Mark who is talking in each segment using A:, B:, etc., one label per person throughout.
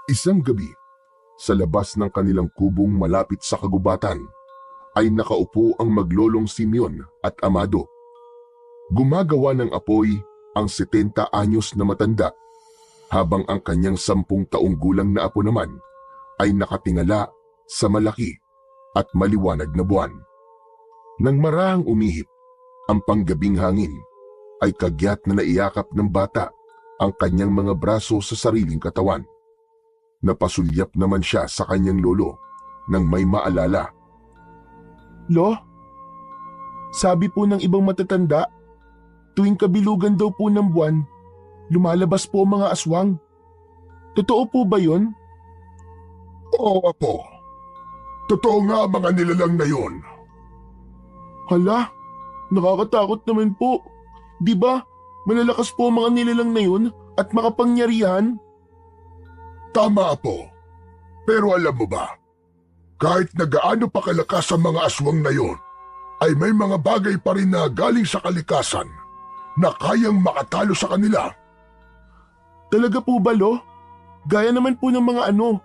A: Isang gabi, sa labas ng kanilang kubong malapit sa kagubatan, ay nakaupo ang maglolong Simeon at Amado. Gumagawa ng apoy ang 70 anyos na matanda, habang ang kanyang 10 taong gulang na apo naman ay nakatingala sa malaki at maliwanag na buwan. Nang marahang umihip ang panggabing hangin, ay kagyat na naiyakap ng bata ang kanyang mga braso sa sariling katawan. Napasulyap naman siya sa kanyang lolo nang may maalala.
B: Lo, sabi po ng ibang matatanda, tuwing kabilugan daw po ng buwan, lumalabas po ang mga aswang. Totoo po ba yun?
A: Oo, apo. Totoo nga ang mga nilalang na yun.
B: Hala, nakakatakot naman po. Di ba, malalakas po ang mga nilalang na yun at makapangyarihan?
A: Tama, apo. Pero alam mo ba, kahit na gaano pa kalakas ang mga aswang na yon, ay may mga bagay pa rin na galing sa kalikasan na kayang makatalo sa kanila.
B: Talaga po ba, Lo? Gaya naman po ng mga ano?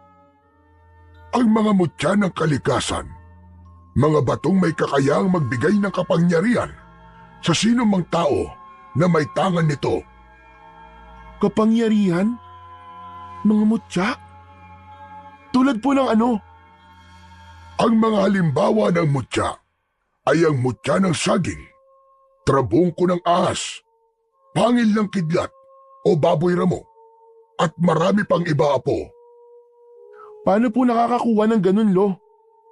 A: Ang mga mutya ng kalikasan, mga batong may kakayahang magbigay ng kapangyarihan sa sino mang tao na may tangan nito.
B: Kapangyarihan? Mga mutya? Tulad po ng ano?
A: Ang mga halimbawa ng mutya ay ang mutya ng saging, trabungko ng ahas, pangil ng kidlat o baboy ramo, at marami pang iba, apo.
B: Paano po nakakakuha ng ganun, Lo?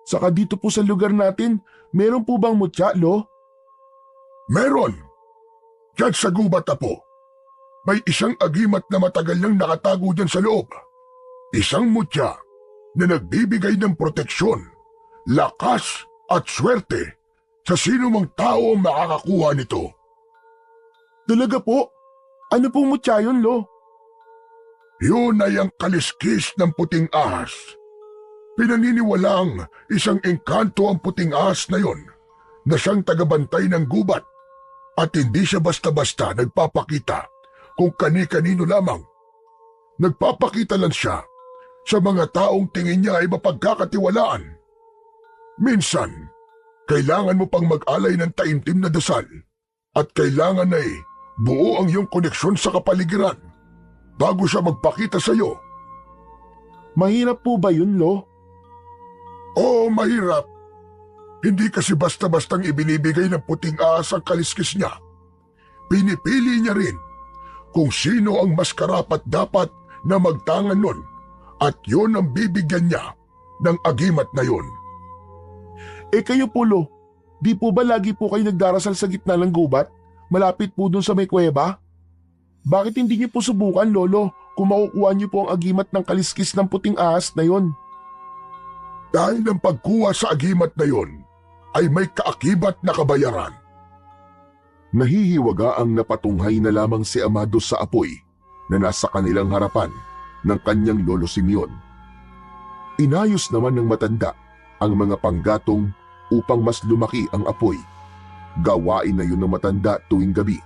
B: Saka dito po sa lugar natin, meron po bang mutya, Lo?
A: Meron! Diyan sa gubat, apo. May isang agimat na matagal nang nakatago dyan sa loob. Isang mutya na nagbibigay ng proteksyon, lakas at swerte sa sino mang tao ang makakakuha nito.
B: Talaga po? Ano pong mutya yun, Lo?
A: Yun ay ang kaliskis ng puting ahas. Pinaniniwalaang isang engkanto ang puting ahas na yon na siyang tagabantay ng gubat at hindi siya basta-basta nagpapakita kung kani-kanino lamang. Nagpapakita lang siya sa mga taong tingin niya ay mapagkakatiwalaan. Minsan, kailangan mo pang mag-alay ng taimtim na dasal at kailangan ay buo ang iyong koneksyon sa kapaligiran bago siya magpakita sa iyo.
B: Mahirap po ba yun, Lo?
A: Oo, mahirap. Hindi kasi basta-bastang ibinibigay ng puting ahas ang kaliskis niya. Pinipili niya rin kung sino ang mas karapat-dapat na magtangan nun at yun ang bibigyan niya ng agimat na yun.
B: Kayo po, Lo, di po ba lagi po kayo nagdarasal sa gitna ng gubat? Malapit po dun sa may kuweba? Bakit hindi niyo po subukan, Lolo, kung makukuha niyo po ang agimat ng kaliskis ng puting ahas na yon?
A: Dahil ang pagkuha sa agimat na yun ay may kaakibat na kabayaran. Nahihiwaga ang napatunghay na lamang si Amado sa apoy na nasa kanilang harapan ng kanyang lolo Simeon. Inayos naman ng matanda ang mga panggatong upang mas lumaki ang apoy. Gawain na yun ng matanda tuwing gabi.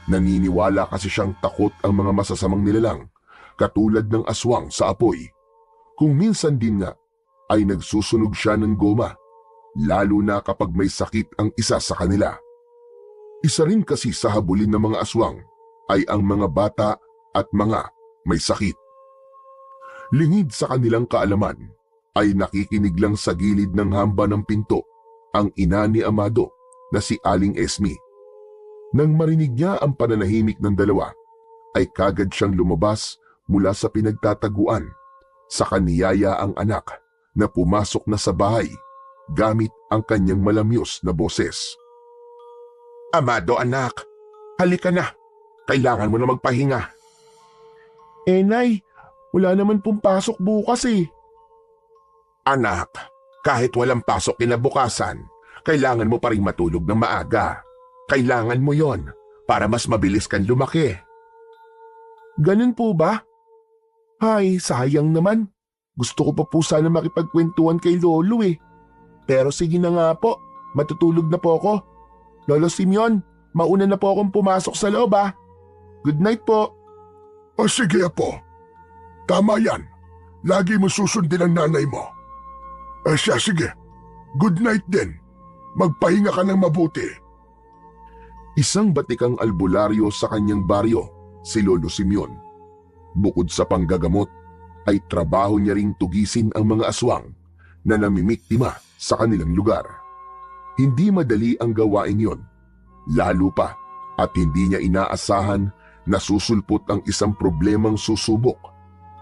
A: Naniniwala kasi siyang takot ang mga masasamang nilalang katulad ng aswang sa apoy. Kung minsan din nga ay nagsusunog siya ng goma, lalo na kapag may sakit ang isa sa kanila. Isa rin kasi sa habulin ng mga aswang ay ang mga bata at mga may sakit. Lingid sa kanilang kaalaman ay nakikinig lang sa gilid ng hamba ng pinto ang ina ni Amado na si Aling Esme. Nang marinig niya ang pananahimik ng dalawa, ay kagad siyang lumabas mula sa pinagtataguan. Saka niyaya ang anak na pumasok na sa bahay gamit ang kanyang malamyos na boses.
C: Amado anak, halika na. Kailangan mo na magpahinga.
B: Nay, wala naman pong pasok bukas eh.
C: Anak, kahit walang pasok kinabukasan, kailangan mo pa rin matulog ng maaga. Kailangan mo yon para mas mabilis kang lumaki.
B: Ganun po ba? Ay, sayang naman. Gusto ko pa po sana makipagkwentuhan kay Lolo eh. Pero sige na nga po, matutulog na po ako. Lolo Simeon, mauna na po akong pumasok sa loob ah. Good night po.
A: O sige, apo. Tama yan. Lagi mo susundin ang nanay mo. Siya, sige. Good night din. Magpahinga ka ng mabuti.
C: Isang batikang albularyo sa kanyang baryo, si Lolo Simeon. Bukod sa panggagamot, ay trabaho niya ring tugisin ang mga aswang na namimiktima sa kanilang lugar. Hindi madali ang gawain yon, lalo pa at hindi niya inaasahan na susulpot ang isang problemang susubok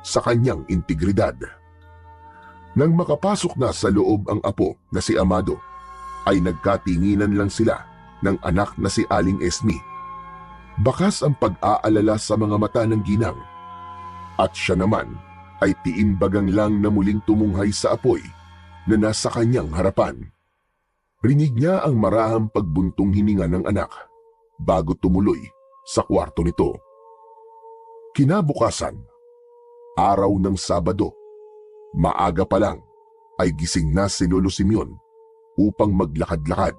C: sa kanyang integridad. Nang makapasok na sa loob ang apo na si Amado, ay nagkatinginan lang sila ng anak na si Aling Esme. Bakas ang pag-aalala sa mga mata ng ginang, at siya naman ay tiimbagang lang na muling tumunghay sa apoy na nasa kanyang harapan. Rinig niya ang marahang pagbuntong hininga ng anak bago tumuloy sa kwarto nito. Kinabukasan, araw ng Sabado, maaga pa lang ay gising na si Lolo Simeon upang maglakad-lakad.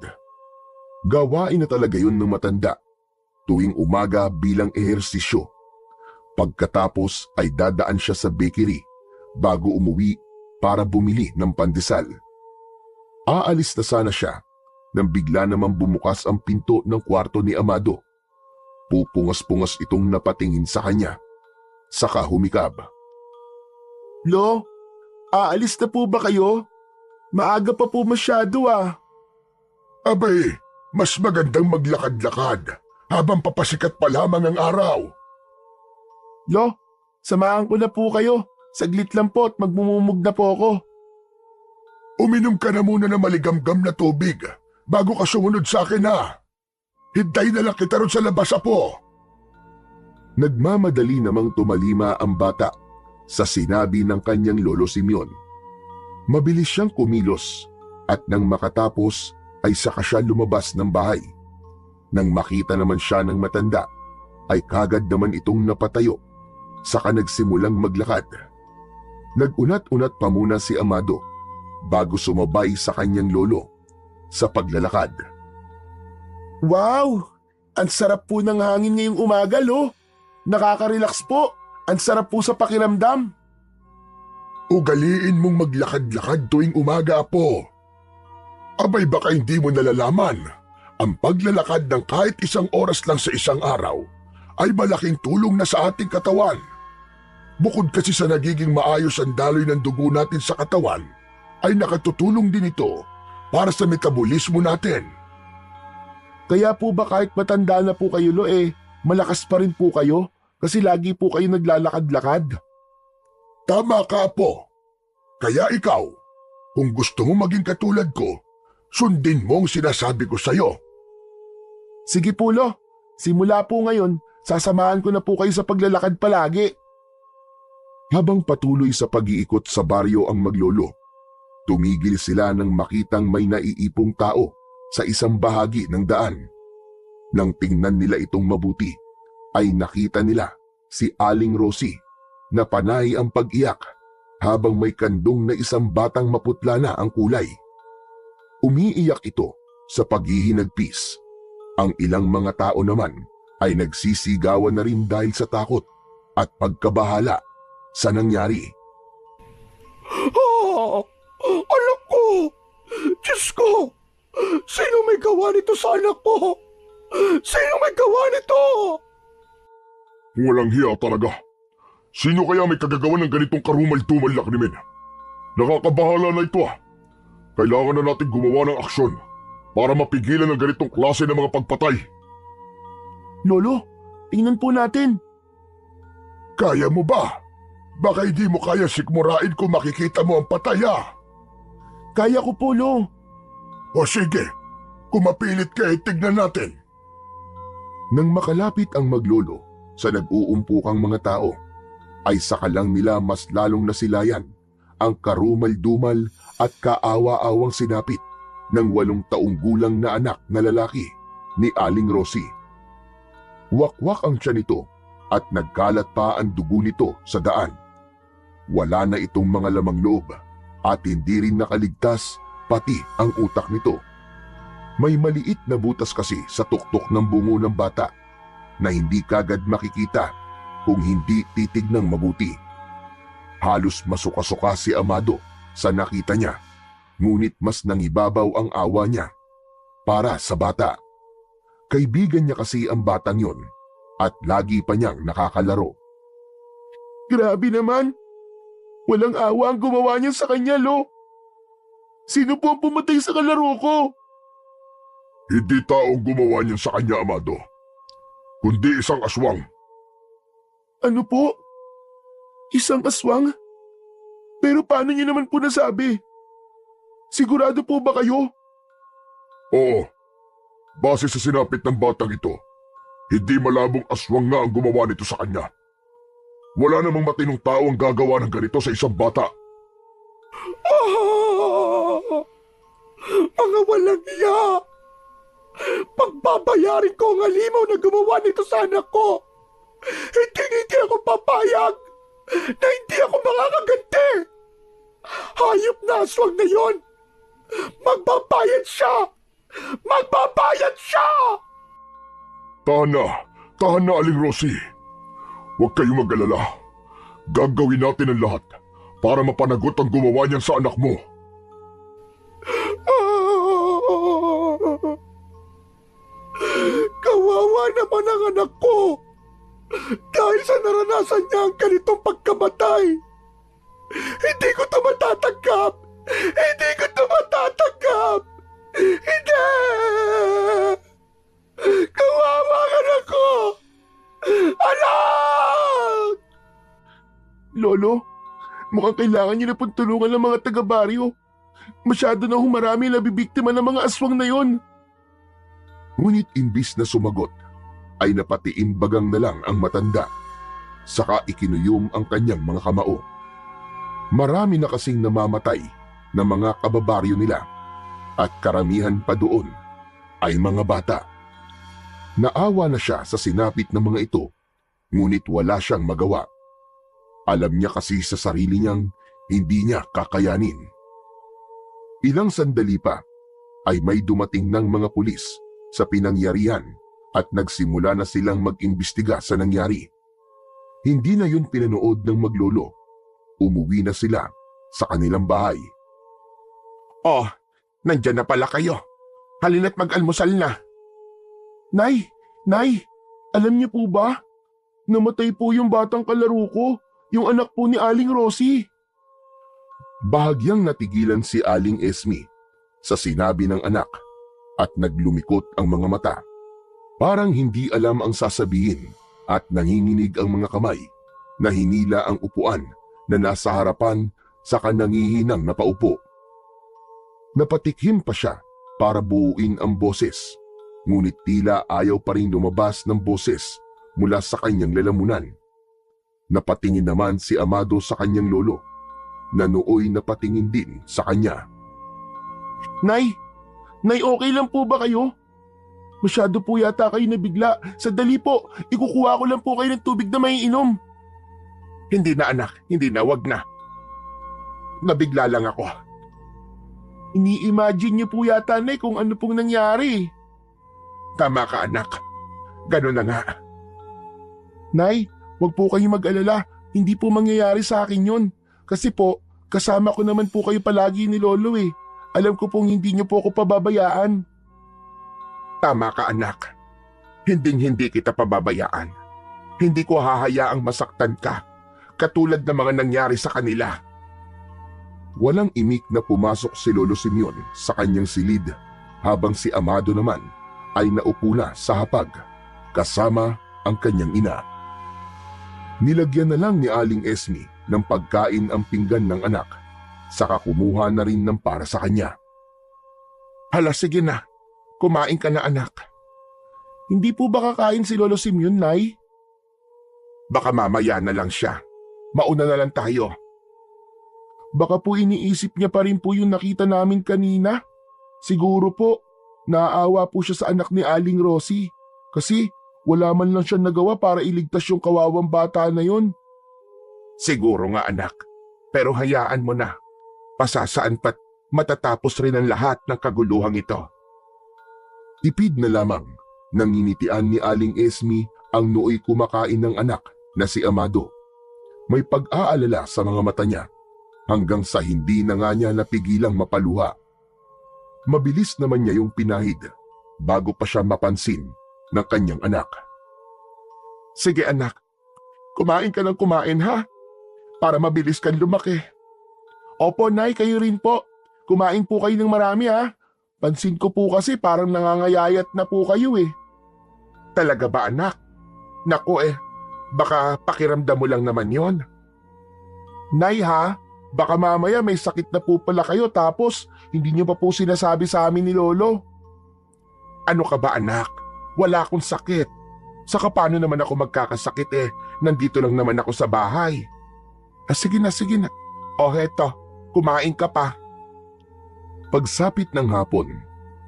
C: Gawain na talaga yun ng matanda tuwing umaga bilang ehersisyo. Pagkatapos ay dadaan siya sa bakery bago umuwi para bumili ng pandesal. Aalis na sana siya nang bigla namang bumukas ang pinto ng kwarto ni Amado. Pupungas-pungas itong napatingin sa kanya. Saka humikab.
B: Lo, aalis na po ba kayo? Maaga pa po masyado ah.
A: Abay, mas magandang maglakad-lakad habang papasikat pa lamang ang araw.
B: Lo, samahan ko na po kayo. Saglit lang po at magmumumog na po ako.
A: Uminom ka na muna ng maligamgam na tubig bago ka sumunod sa akin ha. Hintay na lang kita ron sa labas, apo.
C: Nagmamadali namang tumalima ang bata sa sinabi ng kanyang Lolo Simeon. Mabilis siyang kumilos at nang makatapos ay saka siya lumabas ng bahay. Nang makita naman siya ng matanda ay kagad naman itong napatayo, saka nagsimulang maglakad. Nag-unat-unat pa muna si Amado bago sumabay sa kanyang lolo sa paglalakad.
B: Wow! Ang sarap po ng hangin ngayong umaga, Lo. Nakaka-relax po. Ang sarap po sa pakiramdam.
A: Ugaliin mong maglakad-lakad tuwing umaga, apo. Abay baka hindi mo nalalaman, ang paglalakad ng kahit isang oras lang sa isang araw ay malaking tulong na sa ating katawan. Bukod kasi sa nagiging maayos ang daloy ng dugo natin sa katawan, ay nakatutulong din ito para sa metabolismo natin.
B: Kaya po ba kahit matanda na po kayo, Lo, malakas pa rin po kayo kasi lagi po kayo naglalakad-lakad?
A: Tama ka, apo. Kaya ikaw, kung gusto mo maging katulad ko, sundin mo ang sinasabi ko sa'yo.
B: Sige po, Lo. Simula po ngayon, sasamahan ko na po kayo sa paglalakad palagi.
C: Habang patuloy sa pag-iikot sa baryo ang maglolo, tumigil sila nang makitang may naiipong tao sa isang bahagi ng daan. Nang tingnan nila itong mabuti, ay nakita nila si Aling Rosie na panay ang pag-iyak habang may kandong na isang batang maputla na ang kulay. Umiiyak ito sa paghihinagpis. Ang ilang mga tao naman ay nagsisigawan na rin dahil sa takot at pagkabahala sa nangyari.
A: Anak ko! Diyos ko! Sino may gawa nito sa anak ko? Sino may gawa nito? Walang hiya talaga. Sino kaya may kagagawa ng ganitong karumal-tumal na krimen? Nakakabahala na ito ah. Kailangan na natin gumawa ng aksyon para mapigilan ang ganitong klase ng mga pagpatay.
B: Lolo, tingnan po natin.
A: Kaya mo ba? Baka hindi mo kaya sikmurain kung makikita mo ang patay ah.
B: Kaya ko po, Lo.
A: O sige, kung mapilit ka tignan natin.
C: Nang makalapit ang maglolo sa nag-uumpukang mga tao, ay saka lang nila mas lalong nasilayan ang karumal-dumal at kaawa-awang sinapit ng 8 taong gulang na anak na lalaki ni Aling Rosie. Wakwak ang tiyan nito at nagkalat pa ang dugo nito sa daan. Wala na itong mga lamang loob at hindi rin nakaligtas pati ang utak nito. May maliit na butas kasi sa tuktok ng bungo ng bata na hindi kagad makikita kung hindi titignang mabuti. Halos masuka-suka si Amado sa nakita niya, ngunit mas nangibabaw ang awa niya para sa bata. Kaibigan niya kasi ang batang yon at lagi pa niyang nakakalaro.
B: Grabe naman! Walang awa ang gumawa niya sa kanya, Lo. Sino po ang pumatay sa kalaro ko?
C: Hindi taong gumawa niyan sa kanya, Amado, kundi isang aswang.
B: Ano po? Isang aswang? Pero paano niyo naman po nasabi? Sigurado po ba kayo?
C: Oo, base sa sinapit ng batang ito, hindi malabong aswang nga ang gumawa nito sa kanya. Wala namang matinong tao ang gagawa ng ganito sa isang bata.
B: Mga walang iya! Pagbabayarin ko ang halimaw na gumawa nito sa anak ko! Hindi ako papayag na hindi ako makakaganti! Hayop na aswang na yon! Magbabayad siya! Magbabayad siya!
C: Tahan na, Aling Rosie. Huwag kayong mag-alala. Gagawin natin ang lahat para mapanagot ang gumawa niyan sa anak mo.
B: Kawawa naman ang anak ko dahil sa naranasan niya ang ganitong pagkamatay. Hindi ko ito matatanggap! Hindi ko ito matatanggap! Hindi! Kawawa ang anak ko! Anak! Lolo, mukhang kailangan niyo na pong tulungan ng mga taga-baryo. Masyado na humarami na bibiktima ng mga aswang na yon.
C: Ngunit imbis na sumagot, ay napatiimbagang na lang ang matanda. Saka ikinuyom ang kanyang mga kamao. Marami na kasing namamatay na mga kababaryo nila at karamihan pa doon ay mga bata. Naawa na siya sa sinapit ng mga ito, ngunit wala siyang magawa. Alam niya kasi sa sarili niyang hindi niya kakayanin. Ilang sandali pa ay may dumating ng mga pulis sa pinangyarihan at nagsimula na silang mag-imbestiga sa nangyari. Hindi na yun pinanood ng maglolo. Umuwi na sila sa kanilang bahay.
B: Oh, nandyan na pala kayo. Halina't mag-almusal na. Nay, alam niyo po ba? Namatay po yung batang kalaro ko, yung anak po ni Aling Rosie.
C: Bahagyang natigilan si Aling Esme sa sinabi ng anak at naglumikot ang mga mata. Parang hindi alam ang sasabihin at nanginginig ang mga kamay na hinila ang upuan na nasa harapan sa kanangihinang napaupo. Napatikhim pa siya para buuin ang boses, ngunit tila ayaw pa rin lumabas ng boses mula sa kanyang lalamunan. Napatingin naman si Amado sa kanyang lolo, na nooy napatingin din sa kanya.
B: Nay, okay lang po ba kayo? Masyado po yata kayo nabigla. Sandali po, ikukuha ko lang po kayo ng tubig na may inom. Hindi na anak, hindi na, wag na. Nabigla lang ako. Ini-imagine niyo po yata, Nay, kung ano pong nangyari. Tama ka, anak. Ganun na nga. Nay, wag po kayo mag-alala. Hindi po mangyayari sa akin yun. Kasi po, kasama ko naman po kayo palagi ni Lolo eh. Alam ko pong hindi niyo po ako pababayaan. Tama ka, anak. Hinding-hindi kita pababayaan. Hindi ko hahayaang masaktan ka, katulad ng mga nangyari sa kanila.
C: Walang imik na pumasok si Lolo Simeon sa kanyang silid, habang si Amado naman ay naupo na sa hapag, kasama ang kanyang ina. Nilagyan na lang ni Aling Esme ng pagkain ang pinggan ng anak, saka kumuha na rin ng para sa kanya.
B: Hala, sige na. Kumain ka na, anak. Hindi po ba kakain si Lolo Simeon, Nay? Baka mamaya na lang siya. Mauna na lang tayo. Baka po iniisip niya pa rin po yung nakita namin kanina. Siguro po, naaawa po siya sa anak ni Aling Rosie. Kasi wala man lang siya nagawa para iligtas yung kawawang bata na yon. Siguro nga, anak. Pero hayaan mo na. Pasasaan pat matatapos rin ang lahat ng kaguluhang ito.
C: Tipid na lamang nanginitian ni Aling Esme ang nooy kumakain ng anak na si Amado. May pag-aalala sa mga mata niya hanggang sa hindi na nga niya napigilang mapaluha. Mabilis naman niya yung pinahid bago pa siya mapansin ng kanyang anak.
B: Sige anak, kumain ka ng kumain ha, para mabilis kang lumaki. Opo Nay, kayo rin po. Kumain po kayo ng marami ha. Pansin ko po kasi parang nangangayayat na po kayo eh. Talaga ba anak? Naku baka pakiramdam mo lang naman yon. Nay ha, baka mamaya may sakit na po pala kayo tapos hindi niyo pa po sinasabi sa amin ni Lolo. Ano ka ba anak? Wala akong sakit. Saka paano naman ako magkakasakit nandito lang naman ako sa bahay. Sige na. O heto, kumain ka pa.
C: Pagsapit ng hapon,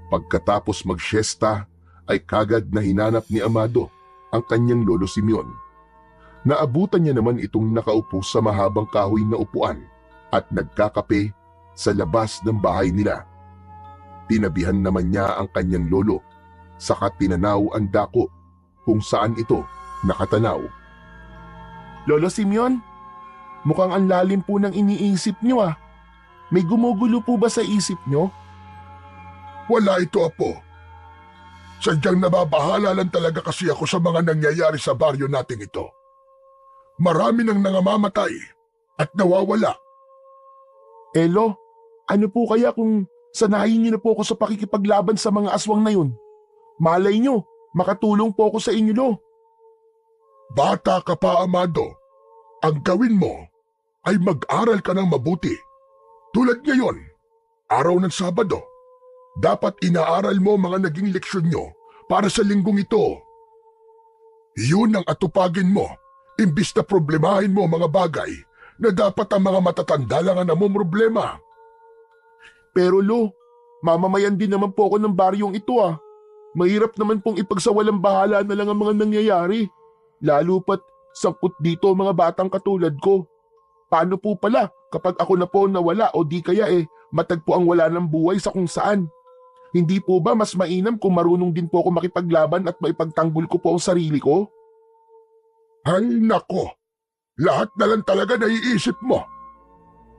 C: pagkatapos mag-siesta ay kagad na hinanap ni Amado ang kanyang lolo Simeon. Naabutan niya naman itong nakaupo sa mahabang kahoy na upuan at nagkakape sa labas ng bahay nila. Tinabihan naman niya ang kanyang lolo, saka tinanaw ang dako kung saan ito nakatanaw.
B: Lolo Simeon, mukhang ang lalim po ng iniisip niyo ah. May gumugulo po ba sa isip niyo?
A: Wala ito, Apo. Sadyang nababahala lang talaga kasi ako sa mga nangyayari sa baryo nating ito. Marami nang nangamamatay at nawawala.
B: Elo, ano po kaya kung sanayin niyo na po ako sa pakikipaglaban sa mga aswang na yun? Malay niyo, makatulong po ako sa inyo, Lo.
A: Bata ka pa, Amado. Ang gawin mo ay mag-aral ka ng mabuti. Tulad ngayon, araw ng Sabado, dapat inaaral mo mga naging leksyon nyo para sa linggong ito. Yun ang atupagin mo, imbis na problemahin mo mga bagay na dapat ang mga matatanda lang ang namumroblema.
B: Pero Lo, mamamayan din naman po ako ng baryong ito ah. Mahirap naman pong ipagsawalang bahala na lang ang mga nangyayari. Lalo pat sangkot dito mga batang katulad ko. Paano po pala kapag ako na po nawala o di kaya matagpo ang wala ng buhay sa kung saan? Hindi po ba mas mainam kung marunong din po ako makipaglaban at maipagtanggol ko po ang sarili ko?
A: Ay nako, lahat na lang talaga naiisip mo.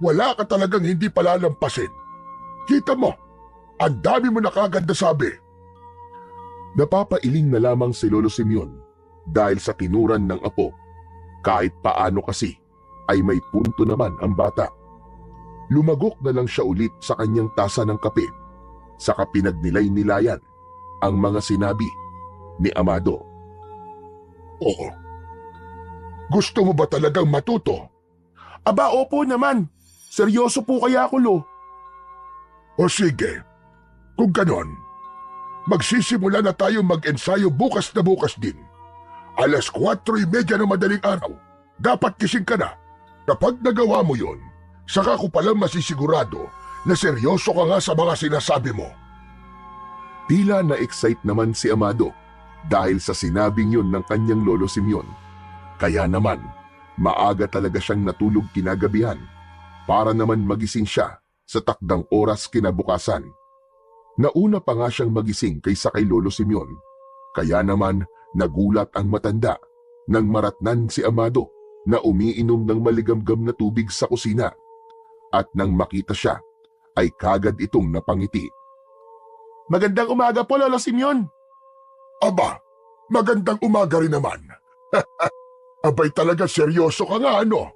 A: Wala ka talagang hindi palalampasin. Kita mo, ang dami mo na kagad nasabi.
C: Napapailing na lamang si Lolo Simeon dahil sa tinuran ng apo. Kahit paano kasi ay may punto naman ang bata. Lumagok na lang siya ulit sa kanyang tasa ng kape, saka pinagnilay-nilayan ang mga sinabi ni Amado.
A: Oo. Gusto mo ba talagang matuto?
B: Aba opo naman, seryoso po kaya ako Lo.
A: O sige, kung ganon, magsisimula na tayo mag-ensayo bukas na bukas din. 4:30 ng madaling araw, dapat gising ka na. Kapag nagawa mo yon, saka ko palang masisigurado na seryoso ka nga sa mga sinasabi mo.
C: Tila na-excite naman si Amado dahil sa sinabing yun ng kanyang lolo Simeon. Kaya naman, maaga talaga siyang natulog kinagabihan para naman magising siya sa takdang oras kinabukasan. Nauna pa nga siyang magising kaysa kay Lolo Simeon, kaya naman nagulat ang matanda nang maratnan si Amado na umiinom ng maligamgam na tubig sa kusina, at nang makita siya ay kagad itong napangiti.
B: Magandang umaga po Lolo Simeon.
A: Aba, magandang umaga rin naman. Abay talaga seryoso ka nga ano?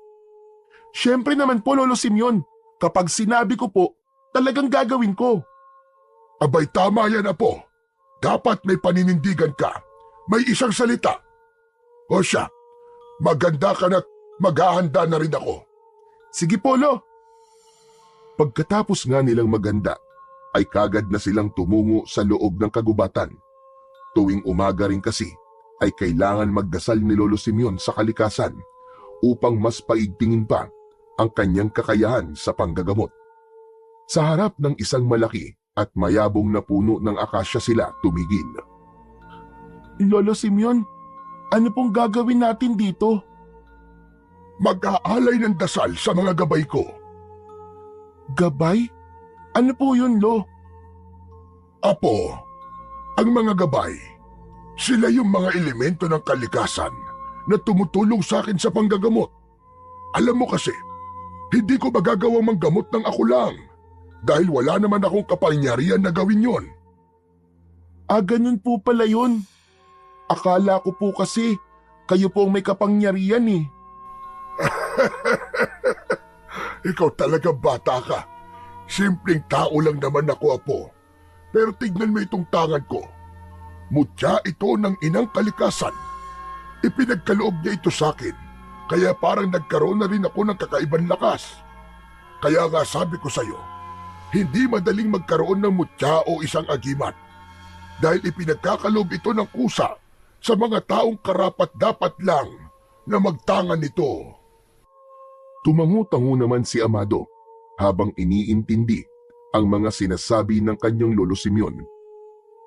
B: Siyempre naman po Lolo Simeon, kapag sinabi ko po, talagang gagawin ko.
A: Abay tama yan Apo. Dapat may paninindigan ka. May isang salita. O siya, maganda ka na't maghahanda na rin ako.
B: Sige po Lo.
C: Pagkatapos nga nilang maganda, ay kagad na silang tumungo sa loob ng kagubatan. Tuwing umaga rin kasi, ay kailangan magdasal ni Lolo Simeon sa kalikasan upang mas paigtingin pa ang kanyang kakayahan sa panggagamot. Sa harap ng isang malaki at mayabong na puno ng akasya sila tumigil.
B: Lolo Simeon, ano pong gagawin natin dito?
A: Mag-aalay ng dasal sa mga gabay ko.
B: Gabay? Ano po yun, Lo?
A: Apo, ang mga gabay, sila yung mga elemento ng kalikasan na tumutulong sa akin sa panggagamot.
C: Alam mo kasi, hindi ko magagawang manggamot ng ako lang dahil wala naman akong kapangyarihan na gawin yon.
B: Ganun po pala yun. Akala ko po kasi kayo po ang may kapangyarihan eh.
C: Ikaw talaga bata ka. Simpleng tao lang naman ako, Apo. Pero tignan mo itong tangan ko. Mutya ito ng inang kalikasan. Ipinagkaloob niya ito sa akin, kaya parang nagkaroon na rin ako ng kakaibang lakas. Kaya nga sabi ko sa'yo, hindi madaling magkaroon ng mutya o isang agimat. Dahil ipinagkakaloob ito ng kusa sa mga taong karapat-dapat lang na magtangan nito.
A: Tumango-tango naman si Amado habang iniintindi ang mga sinasabi ng kanyang Lolo Simeon.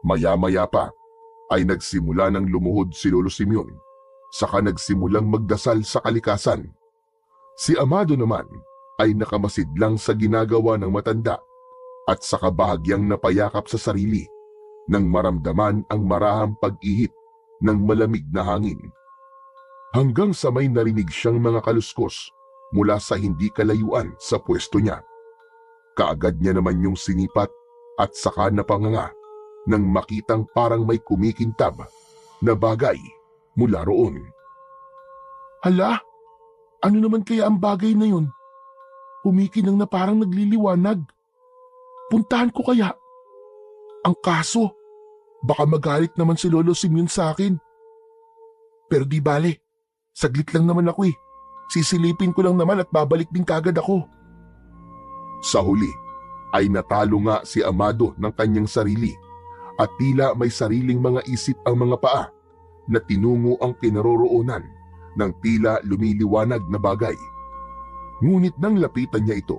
A: Maya-maya pa ay nagsimula ng lumuhod si Lolo Simeon, saka nagsimulang magdasal sa kalikasan. Si Amado naman ay nakamasid lang sa ginagawa ng matanda at saka bahagyang napayakap sa sarili nang maramdaman ang marahang pag-ihip ng malamig na hangin. Hanggang sa may narinig siyang mga kaluskos mula sa hindi kalayuan sa pwesto niya. Kaagad niya naman yung sinipat at saka napanganga nang makitang parang may kumikintab na bagay mula roon.
B: Hala, ano naman kaya ang bagay na yun? Kumikinang na parang nagliliwanag. Puntahan ko kaya? Ang kaso, baka magalit naman si Lolo Simeon sa akin. Pero di bale, saglit lang naman ako eh. Sisilipin ko lang naman at babalik din kagad ako.
A: Sa huli ay natalo nga si Amado ng kanyang sarili at tila may sariling mga isip ang mga paa na tinungo ang kinaroroonan ng tila lumiliwanag na bagay. Ngunit nang lapitan niya ito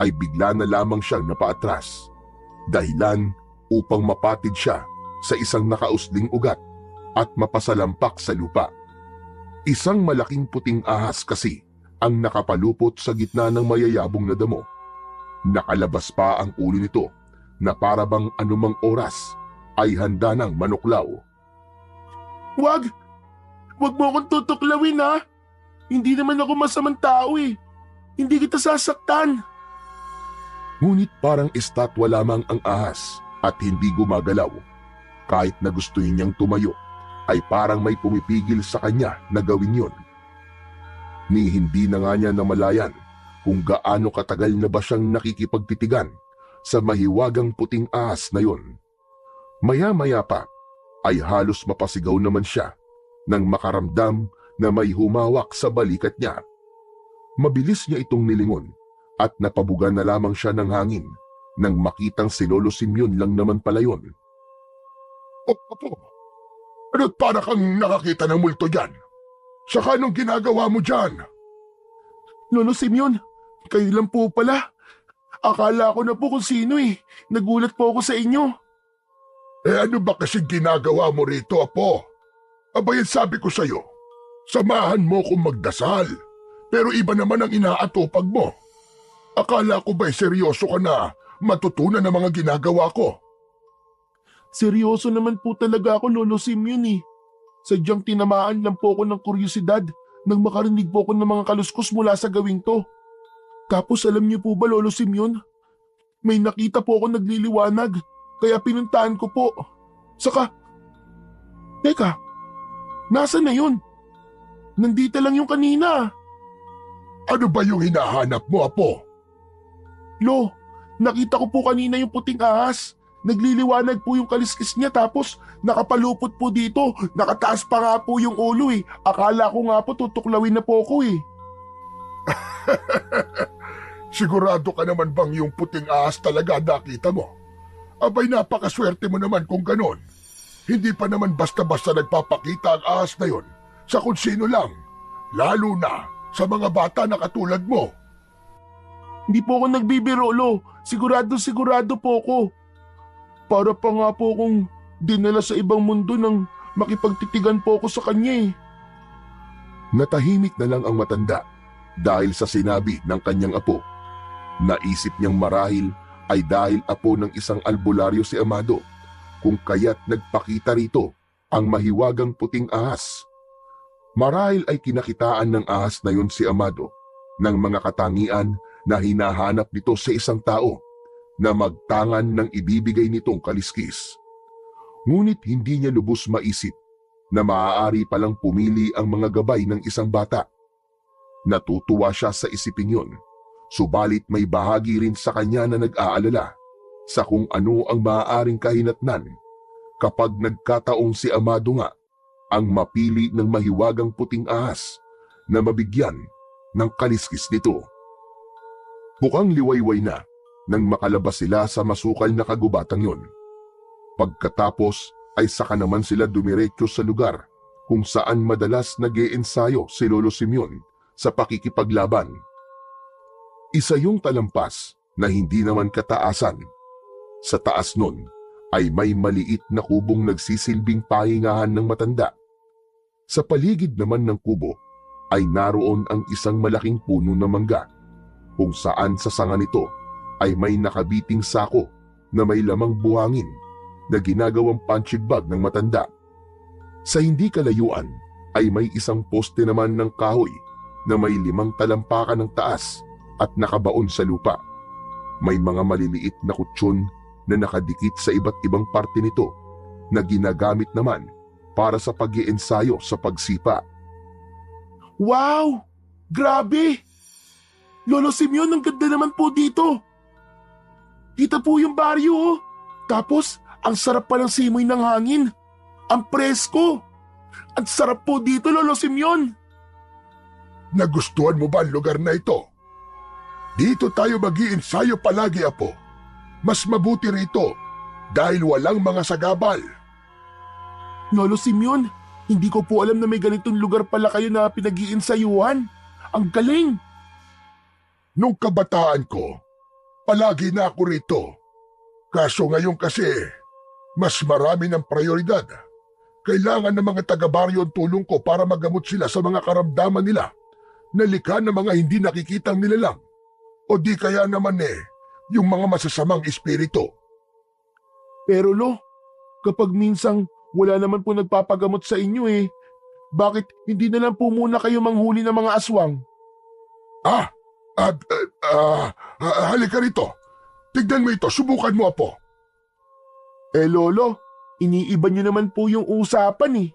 A: ay bigla na lamang siyang napaatras. Dahilan upang mapatid siya sa isang nakausling ugat at mapasalampak sa lupa. Isang malaking puting ahas kasi ang nakapalupot sa gitna ng mayayabong na damo. Nakalabas pa ang ulo nito na para bang anumang oras ay handa ng manuklaw.
B: Wag! Wag mo akong tutuklawin ha! Hindi naman ako masamang tao eh. Hindi kita sasaktan.
A: Ngunit parang estatwa lamang ang ahas at hindi gumagalaw. Kahit na gustuhin niyang tumayo, ay parang may pumipigil sa kanya na gawin yon. Ni hindi na nga niya namalayan kung gaano katagal na ba siyang nakikipagtitigan sa mahiwagang puting ahas na yon. Maya-maya pa ay halos mapasigaw naman siya nang makaramdam na may humawak sa balikat niya. Mabilis niya itong nilingon at napabugan na lamang siya ng hangin nang makitang si Lolo Simeon lang naman pala yon.
C: Opo, ano't para kang nakakita ng multo dyan? Saka anong ginagawa mo dyan?
B: Lolo Simeon, kayo lang po pala. Akala ko na po kung sino eh. Nagulat po ako sa inyo.
C: Ano ba kasi ginagawa mo rito, Apo? Abayan sabi ko sa'yo, samahan mo kong magdasal. Pero iba naman ang inaatupag mo. Akala ko ba'y seryoso ka na matutunan ng mga ginagawa ko?
B: Seryoso naman po talaga ako, Lolo Simeon eh. Sadyang tinamaan lang po ako ng kuryosidad nang makarinig po ako ng mga kaluskos mula sa gawing to. Tapos alam niyo po ba, Lolo Simeon? May nakita po ako nagliliwanag, kaya pinuntahan ko po. Saka, teka, nasaan na yun? Nandito lang yung kanina.
C: Ano ba yung hinahanap mo, Apo?
B: Lo, nakita ko po kanina yung puting ahas. Nagliliwanag po yung kaliskis niya tapos nakapalupot po dito. Nakataas pa nga po yung ulo eh. Akala ko nga po tutuklawin na po ako eh.
C: Sigurado ka naman bang yung puting ahas talaga nakita mo? Abay napakaswerte mo naman kung ganon. Hindi pa naman basta-basta nagpapakita ang ahas na yon sa kung sino lang. Lalo na sa mga bata na katulad mo.
B: Hindi po ako nagbibiro, Lo. Sigurado po ako. Para pa nga po akong dinala sa ibang mundo nang makipagtitigan po ako sa kanya eh.
A: Natahimik na lang ang matanda dahil sa sinabi ng kanyang apo. Naisip niyang marahil ay dahil apo ng isang albularyo si Amado kung kaya't nagpakita rito ang mahiwagang puting ahas. Marahil ay kinakitaan ng ahas na yon si Amado
C: ng mga katangian na hinahanap nito sa isang tao na magtangan ng ibibigay nitong kaliskis. Ngunit hindi niya lubos maisip na maaari palang pumili ang mga gabay ng isang bata. Natutuwa siya sa isipin yun, subalit may bahagi rin sa kanya na nag-aalala sa kung ano ang maaaring kahinatnan kapag nagkataong si Amado nga ang mapili ng mahiwagang puting ahas na mabigyan ng kaliskis nito. Mukhang liwayway na nang makalabas sila sa masukal na kagubatang yun. Pagkatapos ay saka naman sila dumiretso sa lugar kung saan madalas nag-iensayo si Lolo Simeon sa pakikipaglaban. Isa yung talampas na hindi naman kataasan. Sa taas nun ay may maliit na kubong nagsisilbing pahingahan ng matanda. Sa paligid naman ng kubo ay naroon ang isang malaking puno ng mangga, kung saan sa sanga nito ay may nakabiting sako na may lamang buhangin na ginagawang punching bag ng matanda. Sa hindi kalayuan ay may isang poste naman ng kahoy na may 5 talampakan ng taas at nakabaon sa lupa. May mga maliliit na kutsyon na nakadikit sa iba't ibang parte nito na ginagamit naman para sa pag-iensayo sa pagsipa.
B: Wow! Grabe! Lolo Simeon, ang ganda naman po dito. Kita po yung baryo, oh. Tapos, ang sarap pa ng simoy ng hangin. Ang presko. Ang sarap po dito, Lolo Simeon.
C: Nagustuhan mo ba ang lugar na ito? Dito tayo mag-iensayo palagi, Apo. Mas mabuti rito dahil walang mga sagabal.
B: Lolo Simeon, hindi ko po alam na may ganitong lugar pala kayo na pinag-iensayuhan. Ang galing!
C: Nung kabataan ko, palagi na ako rito. Kaso ngayon kasi, mas marami ng prioridad. Kailangan ng mga taga-baryo ang tulong ko para magamot sila sa mga karamdaman nila na likha ng mga hindi nakikitang nilalang. O di kaya naman yung mga masasamang espiritu.
B: Pero Lo, kapag minsang wala naman po nagpapagamot sa inyo bakit hindi na lang po muna kayo manghuli ng mga aswang?
C: Halika rito. Tignan mo ito, subukan mo, Apo.
B: Lolo, iniiba niyo naman po yung usapan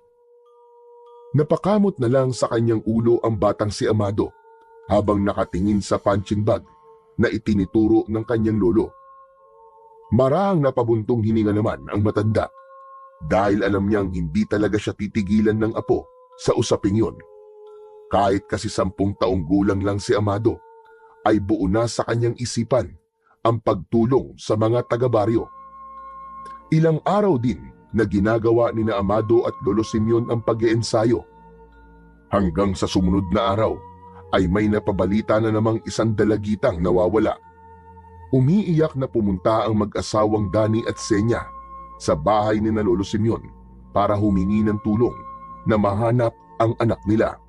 C: Napakamot na lang sa kanyang ulo ang batang si Amado habang nakatingin sa punching bag na itinituro ng kanyang lolo. Marahang napabuntong hininga naman ang matanda dahil alam niyang hindi talaga siya titigilan ng apo sa usaping yun. Kahit kasi 10 taong gulang lang si Amado, ay buo na sa kanyang isipan ang pagtulong sa mga taga-baryo. Ilang araw din na ginagawa ni na Amado at Lolo Simeon ang pag-iensayo. Hanggang sa sumunod na araw ay may napabalita na namang isang dalagitang nawawala. Umiiyak na pumunta ang mag-asawang Dani at Senya sa bahay ni na Lolo Simeon para humingi ng tulong na mahanap ang anak nila.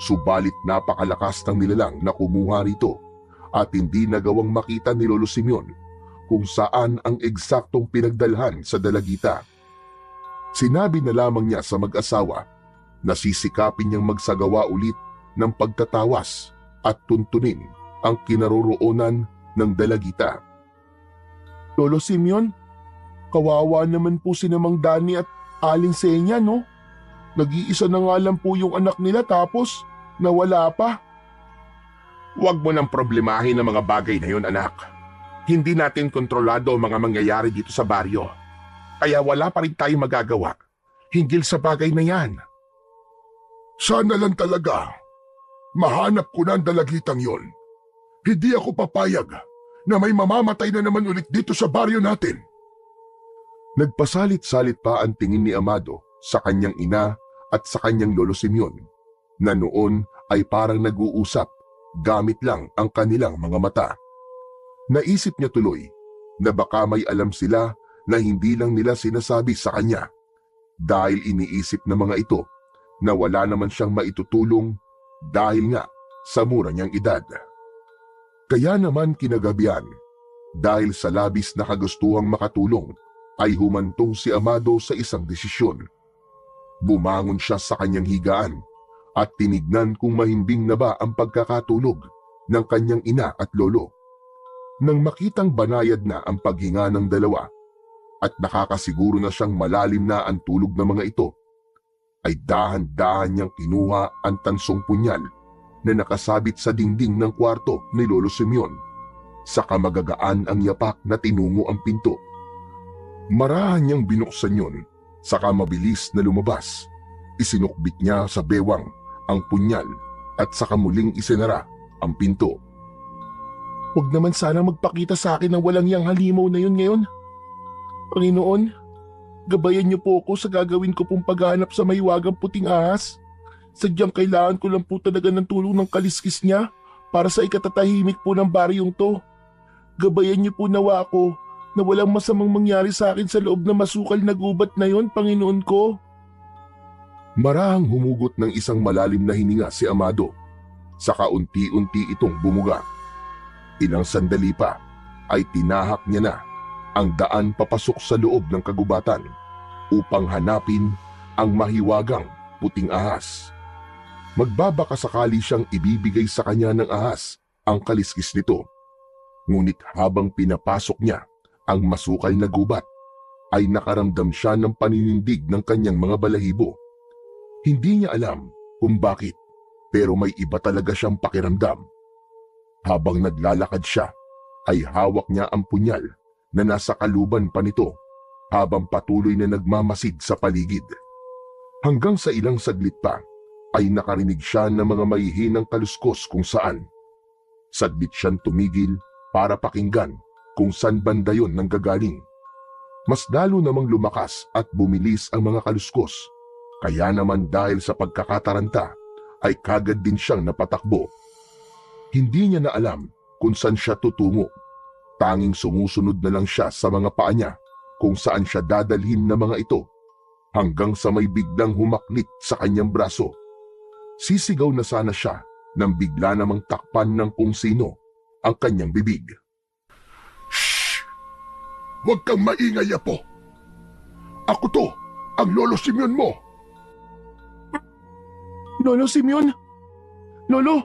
C: Subalit napakalakas ng nilalang na kumuha rito at hindi nagawang makita ni Lolo Simeon kung saan ang eksaktong pinagdalhan sa dalagita. Sinabi na lamang niya sa mag-asawa na sisikapin niyang magsagawa ulit ng pagtatawas at tuntunin ang kinaroroonan ng dalagita.
B: Lolo Simeon, kawawa naman po si Namang Dani at Aling Senya, no? Nag-iisa na nga lang po yung anak nila tapos nawala pa.
C: Huwag mo nang problemahin ang mga bagay na yun, anak. Hindi natin kontrolado ang mga mangyayari dito sa baryo. Kaya wala pa rin tayong magagawa hinggil sa bagay na yan. Sana lang talaga mahanap ko na ang dalagitang yon. Hindi ako papayag na may mamamatay na naman ulit dito sa baryo natin. Nagpasalit-salit pa ang tingin ni Amado sa kanyang ina at sa kanyang Lolo Simeon na noon ay parang nag-uusap gamit lang ang kanilang mga mata. Naisip niya tuloy na baka may alam sila na hindi lang nila sinasabi sa kanya dahil iniisip ng mga ito na wala naman siyang maitutulong dahil nga sa mura niyang edad. Kaya naman kinagabihan, dahil sa labis na kagustuhang makatulong, ay humantong si Amado sa isang desisyon. Bumangon siya sa kanyang higaan at tinignan kung mahimbing na ba ang pagkakatulog ng kanyang ina at lolo. Nang makitang banayad na ang paghinga ng dalawa at nakakasiguro na siyang malalim na ang tulog ng mga ito, ay dahan-dahan niyang kinuha ang tansong punyal na nakasabit sa dingding ng kwarto ni Lolo Simeon. Saka magagaan ang yapak na tinungo ang pinto. Marahan niyang binuksan yun, saka mabilis na lumabas. Isinukbit niya sa bewang ang punyal at saka muling isinara ang pinto.
B: Huwag naman sana magpakita sa akin ng walang yang halimaw na yun ngayon. Panginoon, gabayan niyo po ako sa gagawin ko pong paghahanap sa mahiwagang puting ahas. Sadyang kailangan ko lang po talaga ng tulong ng kaliskis niya para sa ikatatahimik po ng baryong to. Gabayan niyo po nawa ako na walang masamang mangyari sa akin sa loob na masukal na gubat na yon, Panginoon ko.
C: Marahang humugot ng isang malalim na hininga si Amado. Saka unti-unti itong bumuga. Ilang sandali pa ay tinahak niya na ang daan papasok sa loob ng kagubatan upang hanapin ang mahiwagang puting ahas. Magbabaka sakali siyang ibibigay sa kanya ng ahas ang kaliskis nito. Ngunit habang pinapasok niya ang masukal na gubat, ay nakaramdam siya ng paninindig ng kanyang mga balahibo. Hindi niya alam kung bakit, pero may iba talaga siyang pakiramdam. Habang naglalakad siya, ay hawak niya ang punyal na nasa kaluban pa nito habang patuloy na nagmamasid sa paligid. Hanggang sa ilang saglit pa ay nakarinig siya ng mga mahihinang kaluskos kung saan. Saglit siyang tumigil para pakinggan kung saan banda yon nanggagaling. Mas lalo namang lumakas at bumilis ang mga kaluskos, kaya naman dahil sa pagkakataranta ay kagad din siyang napatakbo. Hindi niya na alam kung saan siya tutungo. Tanging sumusunod na lang siya sa mga paa niya kung saan siya dadalhin ng mga ito hanggang sa may biglang humaklit sa kanyang braso. Sisigaw na sana siya nang bigla namang takpan ng kung sino ang kanyang bibig. Shh! Huwag kang maingay, Apo! Ako to, ang Lolo Simeon mo!
B: Lolo Simeon? Lolo,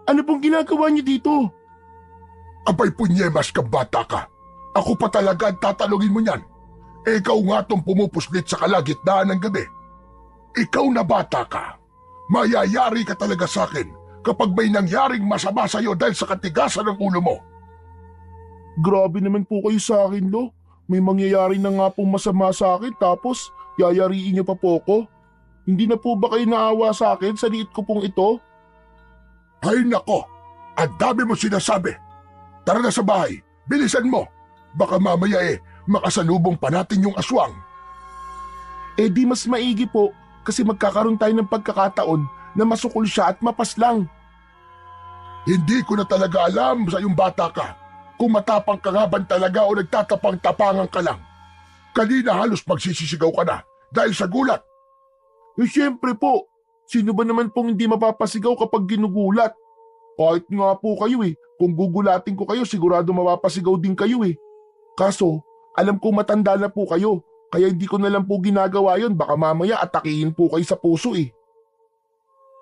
B: ano pong ginagawa niyo dito?
C: Abay punyemas kang bata ka. Ako pa talaga ang tatalungin mo niyan. Ikaw nga tong pumupuslit sa kalagitnaan ng gabi. Ikaw na bata ka. Mayayari ka talaga sa akin kapag may nangyaring masama sa'yo dahil sa katigasan ng ulo mo.
B: Grabe naman po kayo sa akin, Lo. May mangyayari na nga pong masama sa akin tapos yayariin niyo pa po ko. Hindi na po ba kayo naawa sa akin sa liit ko pong ito?
C: Ay nako, ang dami mo sinasabi. Tara na sa bahay, bilisan mo. Baka mamaya makasalubong pa natin yung aswang.
B: Di mas maigi po kasi magkakaroon tayo ng pagkakataon na masukol siya at mapaslang.
C: Hindi ko na talaga alam sa iyong bata ka kung matapang ka nga ba talaga o nagtatapang-tapangan ka lang. Kanina halos magsisisigaw ka na dahil sa gulat.
B: Siyempre po, sino ba naman pong hindi mapapasigaw kapag ginugulat? Kahit nga po kayo kung gugulatin ko kayo sigurado mapapasigaw din kayo Kaso, alam kong matanda na po kayo, kaya hindi ko na lang po ginagawa yon, baka mamaya atakihin po kayo sa puso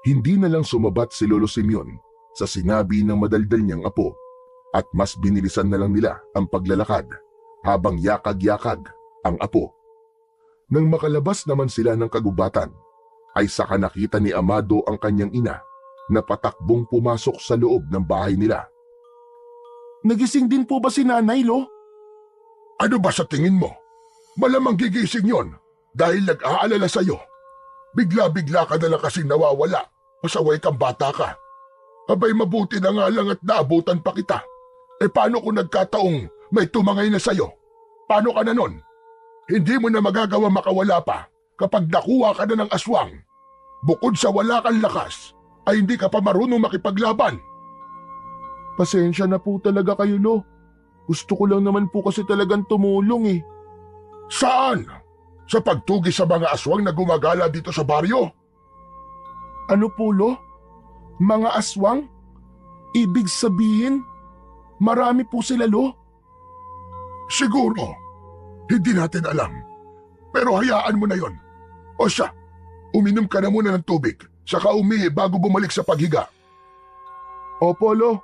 C: Hindi na lang sumabat si Lolo Simeon sa sinabi ng madaldal niyang apo at mas binilisan na lang nila ang paglalakad habang yakag-yakag ang apo. Nang makalabas naman sila ng kagubatan, ay saka nakita ni Amado ang kanyang ina na patakbong pumasok sa loob ng bahay nila.
B: Nagising din po ba si Nanay, Lo?
C: Ano ba sa tingin mo? Malamang gigising yon dahil nag-aalala sa'yo. Bigla-bigla ka na lang kasing nawawala, pasaway kang bata ka. Abay mabuti na nga lang at naabutan pa kita. Paano kung nagkataong may tumangay na sa'yo? Paano ka na nun? Hindi mo na magagawa makawala pa kapag nakuha ka na ng aswang. Bukod sa wala kang lakas, ay hindi ka pa marunong makipaglaban.
B: Pasensya na po talaga kayo, Lo. Gusto ko lang naman po kasi talagang tumulong
C: Saan? Sa pagtugi sa mga aswang na gumagala dito sa baryo?
B: Ano po, Lo? Mga aswang? Ibig sabihin, marami po sila, Lo?
C: Siguro. Hindi natin alam. Pero hayaan mo na yon. O siya, uminom ka na muna ng tubig. saka umihi bago bumalik sa paghiga.
B: Opo, Lo.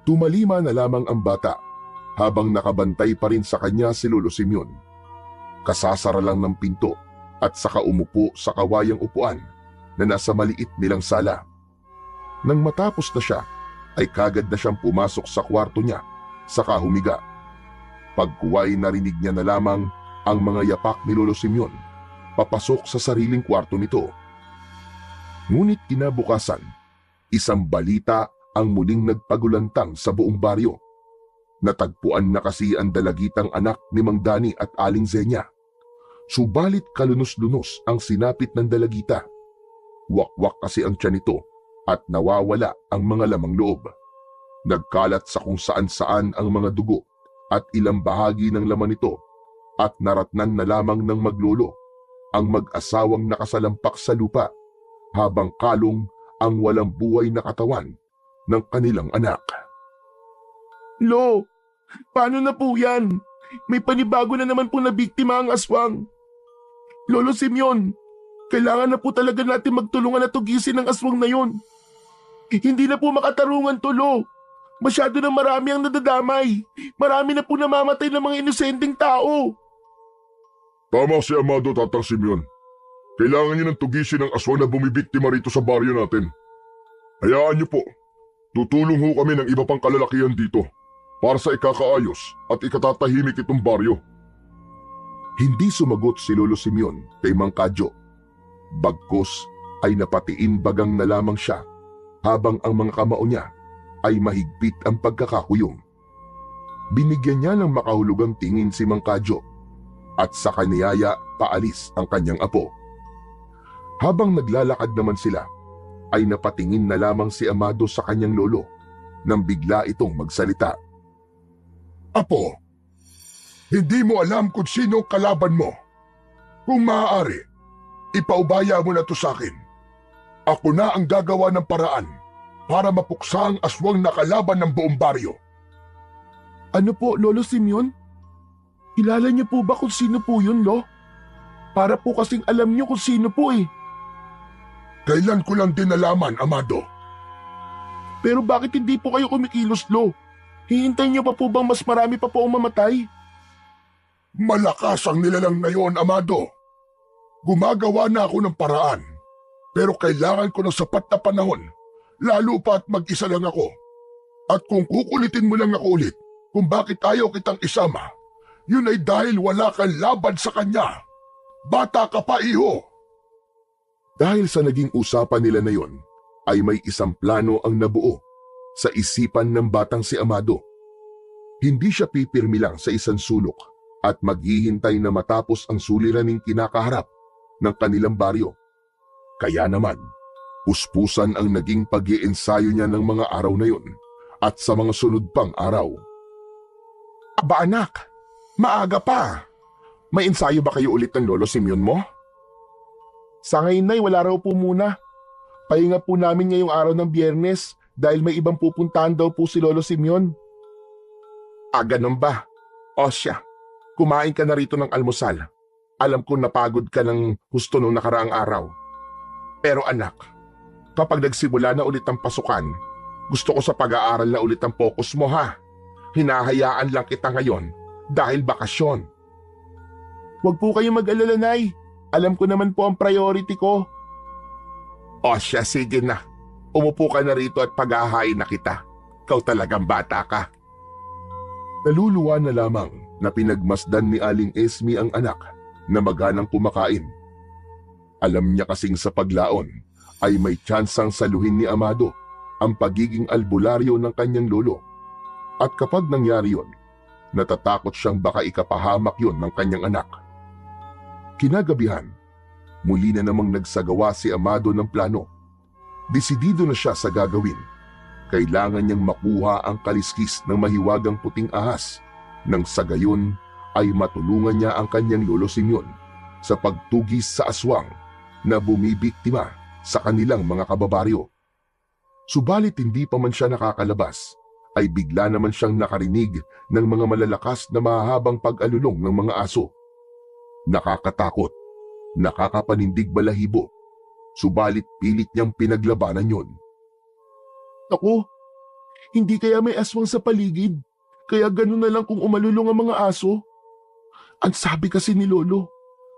A: Tumalima na lamang ang bata habang nakabantay pa rin sa kanya si Lolo Simeon. Kasasara lang ng pinto at saka umupo sa kawayang upuan na nasa maliit nilang sala. Nang matapos na siya, ay kagad na siyang pumasok sa kwarto niya saka humiga. Pagkuway narinig niya na lamang ang mga yapak ni Lolo Simeon papasok sa sariling kwarto nito. Ngunit kinabukasan, isang balita ang muling nagpagulantang sa buong baryo. Natagpuan na kasi ang dalagitang anak ni Mang Dani at Aling Zenya. Subalit kalunos-lunos ang sinapit ng dalagita. Wakwak kasi ang tiyan nito at nawawala ang mga lamang loob. Nagkalat sa kung saan-saan ang mga dugo at ilang bahagi ng laman nito at naratnan na lamang ng maglolo ang mag-asawang nakasalampak sa lupa habang kalong ang walang buhay na katawan ng kanilang anak.
B: Lo, paano na po yan? May panibago na naman po na biktima ang aswang. Lolo Simeon, kailangan na po talaga natin magtulungan at tugisin ang aswang na yon. Hindi na po makatarungan to, Lo. Masyado na marami ang nadadamay. Marami na po namamatay ng mga inosenteng tao.
C: Tama si Amado, Tatang Simeon. Kailangan niyo ng tugisin ang aswang na bumibiktima rito sa baryo natin. Hayaan niyo po. Tutulong ho kami ng iba pang kalalakihan dito para sa ikakaayos at ikatatahimik itong baryo.
A: Hindi sumagot si Lolo Simeon kay Mang Kadyo. Bagkus ay napatiin bagang na lamang siya habang ang mga kamao niya ay mahigpit ang pagkakakuyom. Binigyan niya ng makahulugang tingin si Mang Kadyo at sa kaniyaya paalis ang kanyang apo. Habang naglalakad naman sila, ay napatingin na lamang si Amado sa kanyang lolo nang bigla itong magsalita.
C: Apo, hindi mo alam kung sino ang kalaban mo. Kung maaari, ipaubaya mo na to sa akin. Ako na ang gagawa ng paraan para mapuksa ang aswang na kalaban ng buong baryo.
B: Ano po, Lolo Simeon? Kilala niyo po ba kung sino po yun, Lo? Para po kasing alam niyo kung sino po eh.
C: Kailan ko lang din nalaman, Amado.
B: Pero bakit hindi po kayo kumikilos, Lo? Hihintayin niyo pa po bang mas marami pa po ang mamatay?
C: Malakas ang nilalang na yon, Amado. Gumagawa na ako ng paraan. Pero kailangan ko ng sapat na panahon, lalo pa at mag-isa lang ako. At kung kukulitin mo lang ako ulit kung bakit ayaw kitang isama, yun ay dahil wala kang laban sa kanya. Bata ka pa, iho.
A: Dahil sa naging usapan nila na yon, ay may isang plano ang nabuo sa isipan ng batang si Amado. Hindi siya pipirmi lang sa isang sulok at maghihintay na matapos ang suliraning kinakaharap ng kanilang baryo. Kaya naman, puspusan ang naging pag-iensayo niya ng mga araw na yon at sa mga sunod pang araw.
B: Aba anak, maaga pa. May ensayo ba kayo ulit ng Lolo Simeon mo? Sa ngayon ay wala raw po muna. Pahinga po namin ngayong araw ng Biyernes dahil may ibang pupuntahan daw po si Lolo Simeon. Ah, ganun ba? O siya, kumain ka na rito ng almusal. Alam ko napagod ka ng husto nung nakaraang araw. Pero anak, kapag nagsimula na ulit ang pasukan, gusto ko sa pag-aaral na ulit ang focus mo ha. Hinahayaan lang kita ngayon dahil bakasyon. Huwag po kayong mag-alala, Nay. Alam ko naman po ang priority ko. O siya, sige na. Umupo ka na rito at pag-ahain na kita. Ikaw talagang bata ka.
A: Naluluwa na lamang na pinagmasdan ni Aling Esme ang anak na maganang kumakain. Alam niya kasing sa paglaon ay may tsansang saluhin ni Amado ang pagiging albularyo ng kanyang lolo. At kapag nangyari yon, natatakot siyang baka ikapahamak yon ng kanyang anak. Kinagabihan, muli na namang nagsagawa si Amado ng plano. Desidido na siya sa gagawin. Kailangan niyang makuha ang kaliskis ng mahiwagang puting ahas nang sa gayon ay matulungan niya ang kanyang Lolo Simeon sa pagtugis sa aswang na bumibiktima sa kanilang mga kababaryo. Subalit hindi pa man siya nakakalabas, ay bigla naman siyang nakarinig ng mga malalakas na mahahabang pag-alulong ng mga aso. Nakakatakot, nakakapanindig balahibo,
C: subalit pilit niyang pinaglabanan yon.
B: Ako, hindi kaya may aswang sa paligid, kaya ganun na lang kung umalulong ang mga aso. Ang sabi kasi ni Lolo,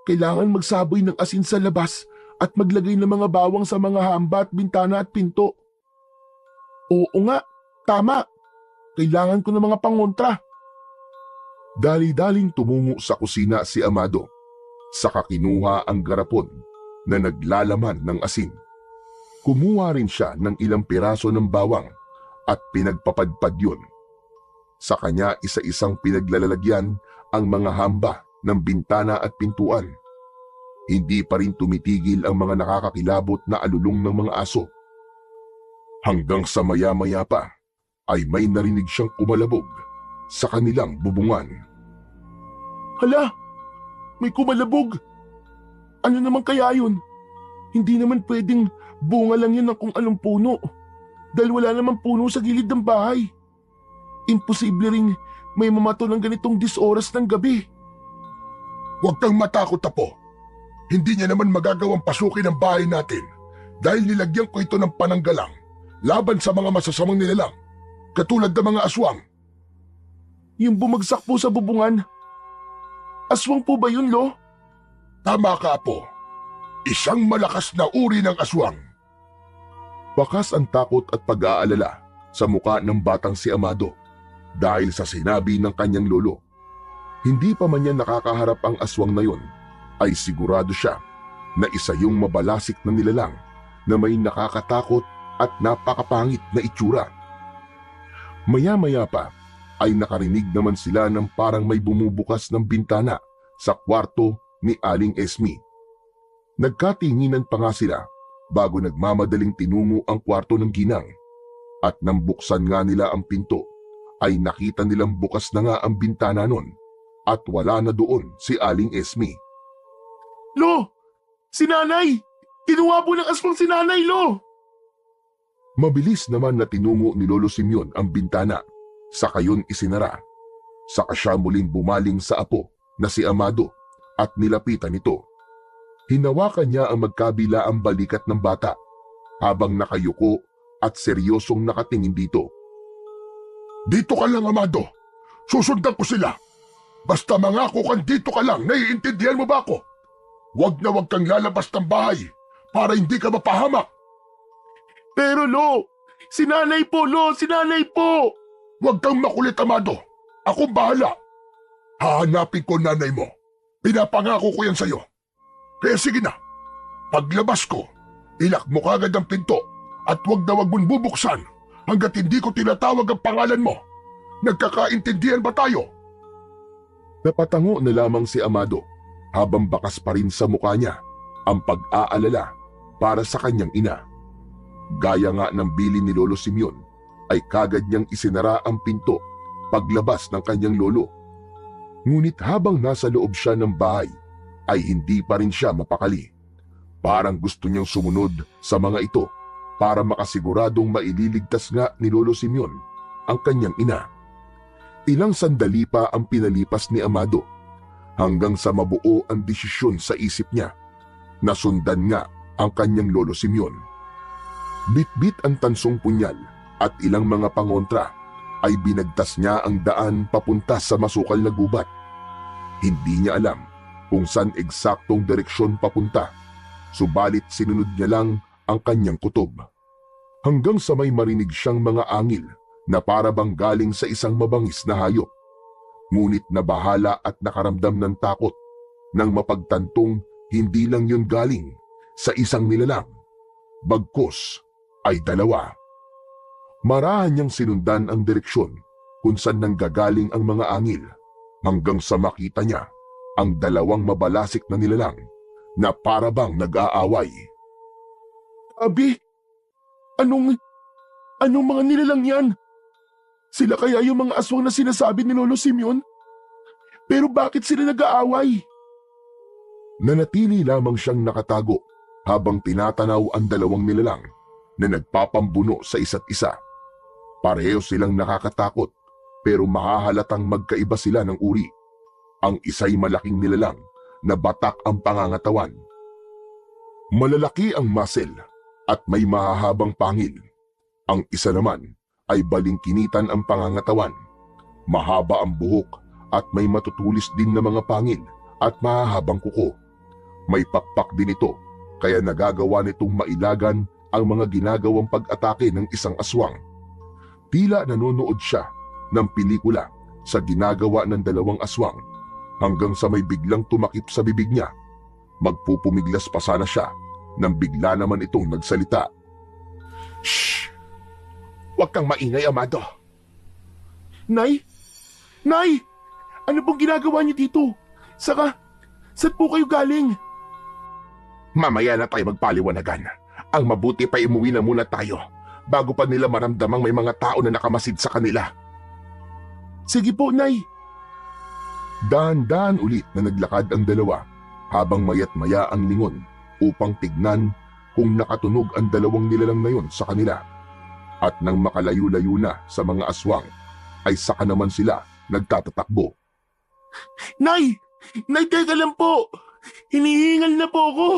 B: kailangan magsaboy ng asin sa labas at maglagay ng mga bawang sa mga hamba at bintana at pinto. Oo nga, tama. Kailangan ko ng mga pangontra.
C: Dali-daling tumungo sa kusina si Amado, saka kinuha ang garapon na naglalaman ng asin. Kumuha rin siya ng ilang piraso ng bawang at pinagpapadpad yun. Sa kanya isa-isang pinaglalalagyan ang mga hamba ng bintana at pintuan. Hindi pa rin tumitigil ang mga nakakakilabot na alulong ng mga aso. Hanggang sa maya-maya pa ay may narinig siyang kumalabog sa kanilang bubungan.
B: Hala, may kumalabog. Ano naman kaya yun? Hindi naman pwedeng bunga lang yan ng kung anong puno. Dahil wala naman puno sa gilid ng bahay. Imposible ring may mamato ng ganitong 10 oras ng gabi.
C: Huwag kang matakot, Apo. Hindi niya naman magagawang pasukin ang bahay natin dahil nilagyan ko ito ng pananggalang laban sa mga masasamang nilalang, katulad ng mga aswang.
B: Yung bumagsak po sa bubungan. Aswang po ba yun, Lo?
C: Tama ka, Apo. Isang malakas na uri ng aswang. Bakas ang takot at pag-aalala sa muka ng batang si Amado dahil sa sinabi ng kanyang lolo. Hindi pa man niya nakakaharap ang aswang na yon, ay sigurado siya na isa yung mabalasik na nilalang na may nakakatakot at napakapangit na itsura. Maya-maya pa ay nakarinig naman sila ng parang may bumubukas ng bintana sa kwarto ni Aling Esmi. Nagkatinginan pa nga sila bago nagmamadaling tinungo ang kwarto ng ginang, at nang buksan nga nila ang pinto ay nakita nilang bukas na nga ang bintana nun at wala na doon si Aling Esmi.
B: Lo! Si Nanay! Kinuha po ng aswang si Nanay, Lo!
C: Mabilis naman na tinungo ni Lolo Simeon ang bintana, saka yun isinara. Saka siya muling bumaling sa apo na si Amado at nilapitan ito. Hinawakan niya ang magkabila ang balikat ng bata habang nakayuko at seryosong nakatingin dito. Dito ka lang, Amado. Susundan ko sila. Basta mangako kang dito ka lang, naiintindihan mo ba ako? Huwag na huwag kang lalabas ng bahay para hindi ka mapahamak.
B: Pero Lo, si Nanay po, Lo, si Nanay po!
C: Huwag kang makulit, Amado. Akong bahala. Hahanapin ko nanay mo. Pinapangako ko yan sa'yo. Kaya sige na, paglabas ko, ilak mo kagad ang pinto at huwag na huwag mong bubuksan hanggat hindi ko tinatawag ang pangalan mo. Nagkakaintindihan ba tayo? Napatango na lamang si Amado habang bakas pa rin sa mukha niya ang pag-aalala para sa kanyang ina. Gaya nga ng bilin ni Lolo Simeon ay kagad niyang isinara ang pinto paglabas ng kanyang lolo. Ngunit habang nasa loob siya ng bahay ay hindi pa rin siya mapakali. Parang gusto niyang sumunod sa mga ito para makasiguradong maililigtas nga ni Lolo Simeon ang kanyang ina. Ilang sandali pa ang pinalipas ni Amado hanggang sa mabuo ang desisyon sa isip niya na sundan nga ang kanyang Lolo Simeon. Bit-bit ang tansong punyal at ilang mga pangontra ay binagtas niya ang daan papunta sa masukal na gubat. Hindi niya alam kung saan eksaktong direksyon papunta, subalit sinunod niya lang ang kanyang kutob. Hanggang sa may marinig siyang mga angil na para bang galing sa isang mabangis na hayop. Ngunit nabahala at nakaramdam ng takot nang mapagtantong hindi lang yun galing sa isang nilalang, bagkus ay dalawa. Marahan niyang sinundan ang direksyon kung saan nanggagaling ang mga angil hanggang sa makita niya ang dalawang mabalasik na nilalang na para bang nag-aaway.
B: Abi, anong mga nilalang yan? Sila kaya yung mga aswang na sinasabi ni Lolo Simeon? Pero bakit sila nag-aaway?
C: Nanatili lamang siyang nakatago habang tinatanaw ang dalawang nilalang na nagpapambuno sa isa't isa. Pareho silang nakakatakot pero mahahalatang magkaiba sila ng uri. Ang isa'y malaking nilalang na batak ang pangangatawan. Malalaki ang muscle at may mahahabang pangil. Ang isa naman ay balingkinitan ang pangangatawan. Mahaba ang buhok at may matutulis din na mga pangil at mahahabang kuko. May pakpak din ito kaya nagagawa nitong mailagan ang mga ginagawang pag-atake ng isang aswang. Tila nanonood siya ng pelikula sa ginagawa ng dalawang aswang hanggang sa may biglang tumakip sa bibig niya. Magpupumiglas pa sana siya nang bigla naman itong nagsalita.
B: Shh! Huwag kang maingay, Amado. Nay? Nay! Ano pong ginagawa niyo dito? Saan po kayo galing? Mamaya na tayo magpaliwanagan. Ang mabuti pa umuwi na muna tayo bago pa nila maramdamang may mga tao na nakamasid sa kanila. Sige po, Nay.
C: Dahan-dahan ulit na naglakad ang dalawa habang mayat maya ang lingon upang tignan kung nakatunog ang dalawang nilalang na yon sa kanila. At nang makalayo-layo na sa mga aswang, ay saka naman sila nagtatatakbo.
B: Nay! Nay, teka lang po! Hinihingal na po ako!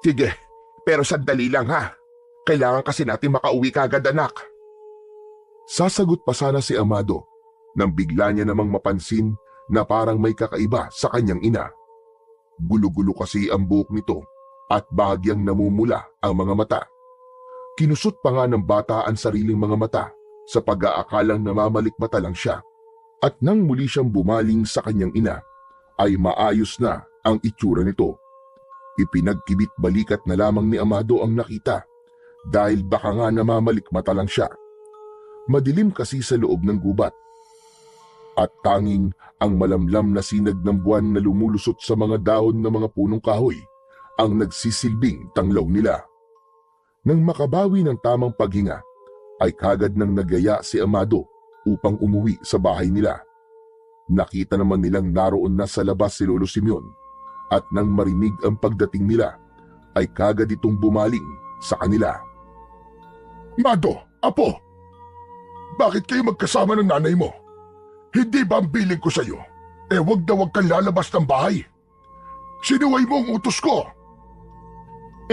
B: Sige, pero sandali lang ha. Kailangan kasi natin makauwi kagad, anak.
C: Sasagot pa sana si Amado nang bigla niya namang mapansin na parang may kakaiba sa kanyang ina. Gulo-gulo kasi ang buhok nito at bahagyang namumula ang mga mata. Kinusot pa nga ng bata ang sariling mga mata sa pag-aakalang namamalikmata lang siya. At nang muli siyang bumaling sa kanyang ina, ay maayos na ang itsura nito. Ipinagkibit balikat na lamang ni Amado ang nakita dahil baka nga namamalikmata lang siya. Madilim kasi sa loob ng gubat. At tanging ang malamlam na sinag ng buwan na lumulusot sa mga dahon ng mga punong kahoy ang nagsisilbing tanglaw nila. Nang makabawi ng tamang paghinga, ay kagad nang nagaya si Amado upang umuwi sa bahay nila. Nakita naman nilang naroon na sa labas si Lolo Simeon at nang marinig ang pagdating nila, ay kagad itong bumaling sa kanila.
A: Mado, Apo, bakit kayo magkasama ng nanay mo? Hindi ba ang biling ko sa'yo? Wag na wag kang lalabas ng bahay. Sinuway mo ang utos ko.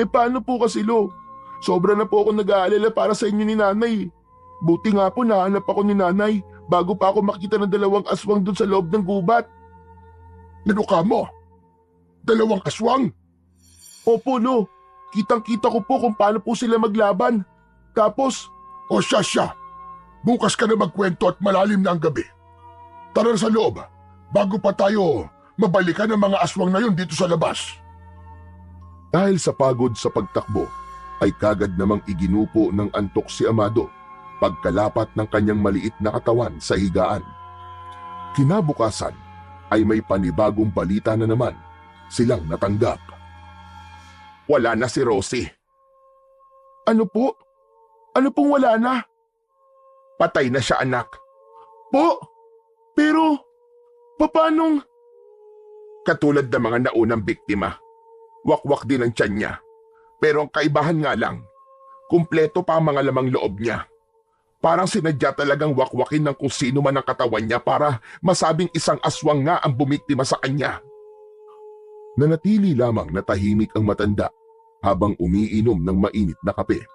B: Paano po kasi, Lo? Sobra na po ako nag-aalala para sa inyo ni nanay. Buti nga po nahanap ako ni nanay bago pa ako makita ng dalawang aswang doon sa loob ng gubat.
A: Ano ka mo? Dalawang aswang?
B: Opo, Lo. Kitang-kita ko po kung paano po sila maglaban. Tapos,
A: O siya. Bukas ka na magkwento at malalim na ang gabi. Tara sa loob, bago pa tayo mabalikan ang mga aswang na yun dito sa labas.
C: Dahil sa pagod sa pagtakbo, ay kagad namang iginupo ng antok si Amado pagkalapat ng kanyang maliit na katawan sa higaan. Kinabukasan ay may panibagong balita na naman silang natanggap.
B: wala na si Rosie. Ano po? Ano pong wala na? Patay na siya, anak. Po? Pero, papanong? Katulad ng mga naunang biktima. Wakwak din ang tiyan niya. Pero ang kaibahan nga lang, kumpleto pa ang mga lamang loob niya. Parang sinadya talagang wakwakin ng kung sino man ang katawan niya para masabing isang aswang nga ang bumiktima sa kanya.
C: Nanatili lamang na tahimik ang matanda habang umiinom ng mainit na kape.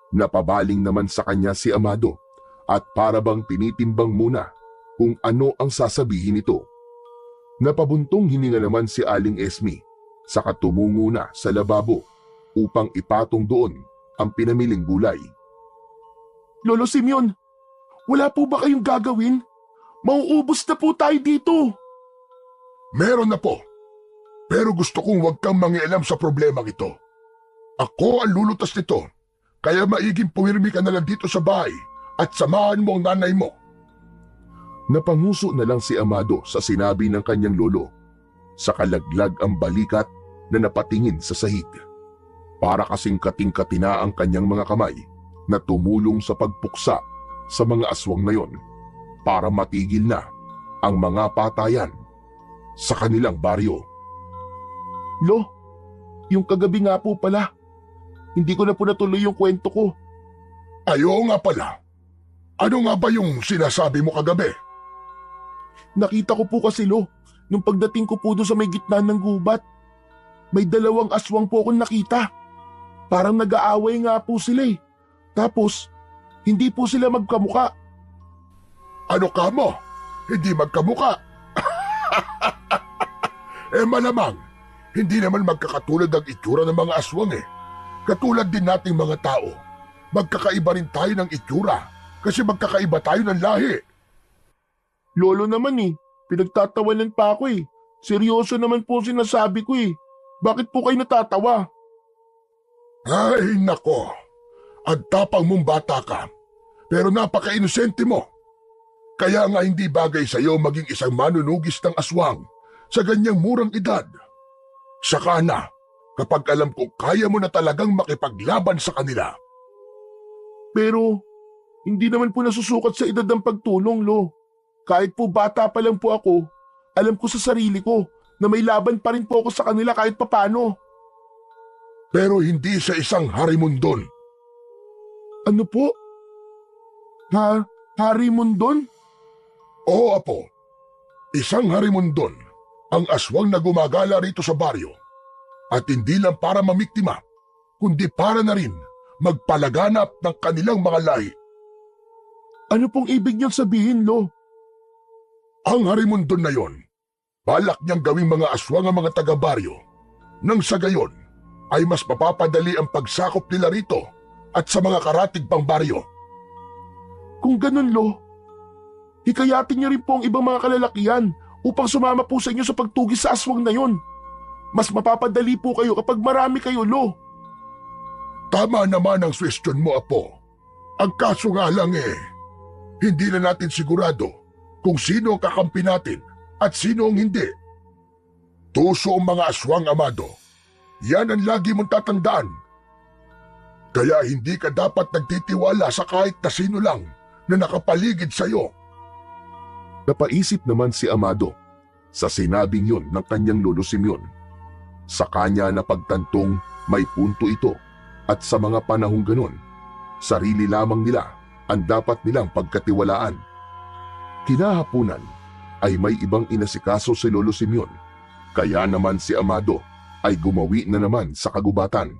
C: Napabaling naman sa kanya si Amado at para bang tinitimbang muna kung ano ang sasabihin nito. Napabuntong hininga naman si Aling Esme saka tumungo na sa lababo upang ipatong doon ang pinamiling gulay.
B: Lolo Simeon, wala po ba kayong gagawin? Mauubos na po tayo dito.
A: Meron na po. Pero gusto kong huwag kang mangialam sa problemang ito. Ako ang lulutas nito, kaya maiging pumirmi ka na lang dito sa bahay at samahan mo ang nanay mo.
C: Napanguso na lang si Amado sa sinabi ng kanyang lolo. Sa kalaglag ang balikat na napatingin sa sahig. Para kasing kating-katina ang kanyang mga kamay na tumulong sa pagpuksa sa mga aswang na yon para matigil na ang mga patayan sa kanilang baryo.
B: Lo, yung kagabi nga po pala, hindi ko na po natuloy yung kwento ko.
A: Ayo nga pala. Ano nga ba yung sinasabi mo kagabi?
B: Nakita ko po kasi, Lo, nung pagdating ko po doon sa may gitna ng gubat. may dalawang aswang po akong nakita. Parang nag-aaway nga po sila eh. Tapos, hindi po sila magkamuka.
C: Ano ka mo? Hindi magkamuka. Malamang, hindi naman magkakatulad ang itsura ng mga aswang eh. Katulad din nating mga tao. Magkakaiba rin tayo ng itsura kasi magkakaiba tayo ng lahi.
B: Lolo naman eh, pinagtatawanan pa ako eh. Seryoso naman po sinasabi ko eh. Bakit po kayo natatawa?
C: Ay nako, ang tapang mong bata ka, pero napaka-inosente mo. Kaya nga hindi bagay sa'yo maging isang manunugis ng aswang sa ganyang murang edad. Saka na, kapag alam ko kaya mo na talagang makipaglaban sa kanila.
B: Pero, hindi naman po nasusukat sa edad ng pagtulong, Lo. Kahit po bata pa lang po ako, alam ko sa sarili ko na may laban pa rin po ako sa kanila kahit papano.
C: Pero hindi sa isang harimundon.
B: Ano po? Harimundon?
C: Oo, apo. Isang harimundon ang aswang na gumagala rito sa baryo. At hindi lang para mamiktima, kundi para na rin magpalaganap ng kanilang mga lahi.
B: Ano pong ibig niyang sabihin, Lo?
C: Ang harimundon na yon, balak niyang gawing mga aswang ang mga taga-baryo. Nang sa gayon, ay mas mapapadali ang pagsakop nila rito at sa mga karatig pang baryo.
B: Kung ganun, Lo, hikayatin niyo rin po ang ibang mga kalalakihan upang sumama po sa inyo sa pagtugis sa aswang na yon. Mas mapapadali po kayo kapag marami kayo, Lo.
C: Tama naman ang question mo, Apo. Ang kaso nga lang hindi na natin sigurado kung sino ang kakampi natin at sino ang hindi. Tuso ang mga aswang, Amado. Yan ang lagi mong tatandaan. Kaya hindi ka dapat nagtitiwala sa kahit na sino lang na nakapaligid sa iyo.
A: Napaisip naman si Amado sa sinabing yun ng kanyang lolo Simeon. Sa kanya na pagtantong may punto ito at sa mga panahong ganon, sarili lamang nila ang dapat nilang pagkatiwalaan. Kinahapunan ay may ibang inasikaso si Lolo Simeon, kaya naman si Amado ay gumawi na naman sa kagubatan.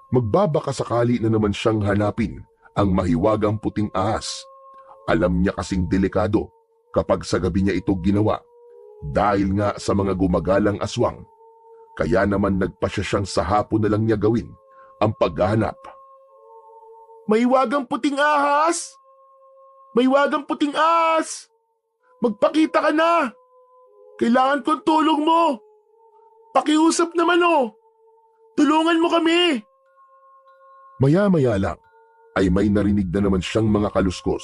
A: Magbabaka sakali na naman siyang hanapin ang mahiwagang puting ahas. Alam niya kasing delikado kapag sa gabi niya ito ginawa dahil nga sa mga gumagalang aswang. Kaya naman nagpasya siyang sa hapon na lang niya gawin ang paghahanap.
B: Mahiwagang puting ahas! Mahiwagang puting ahas! Magpakita ka na! Kailangan kong tulong mo! Pakiusap naman oh! Tulungan mo kami!
A: Maya-maya lang ay may narinig na naman siyang mga kaluskos.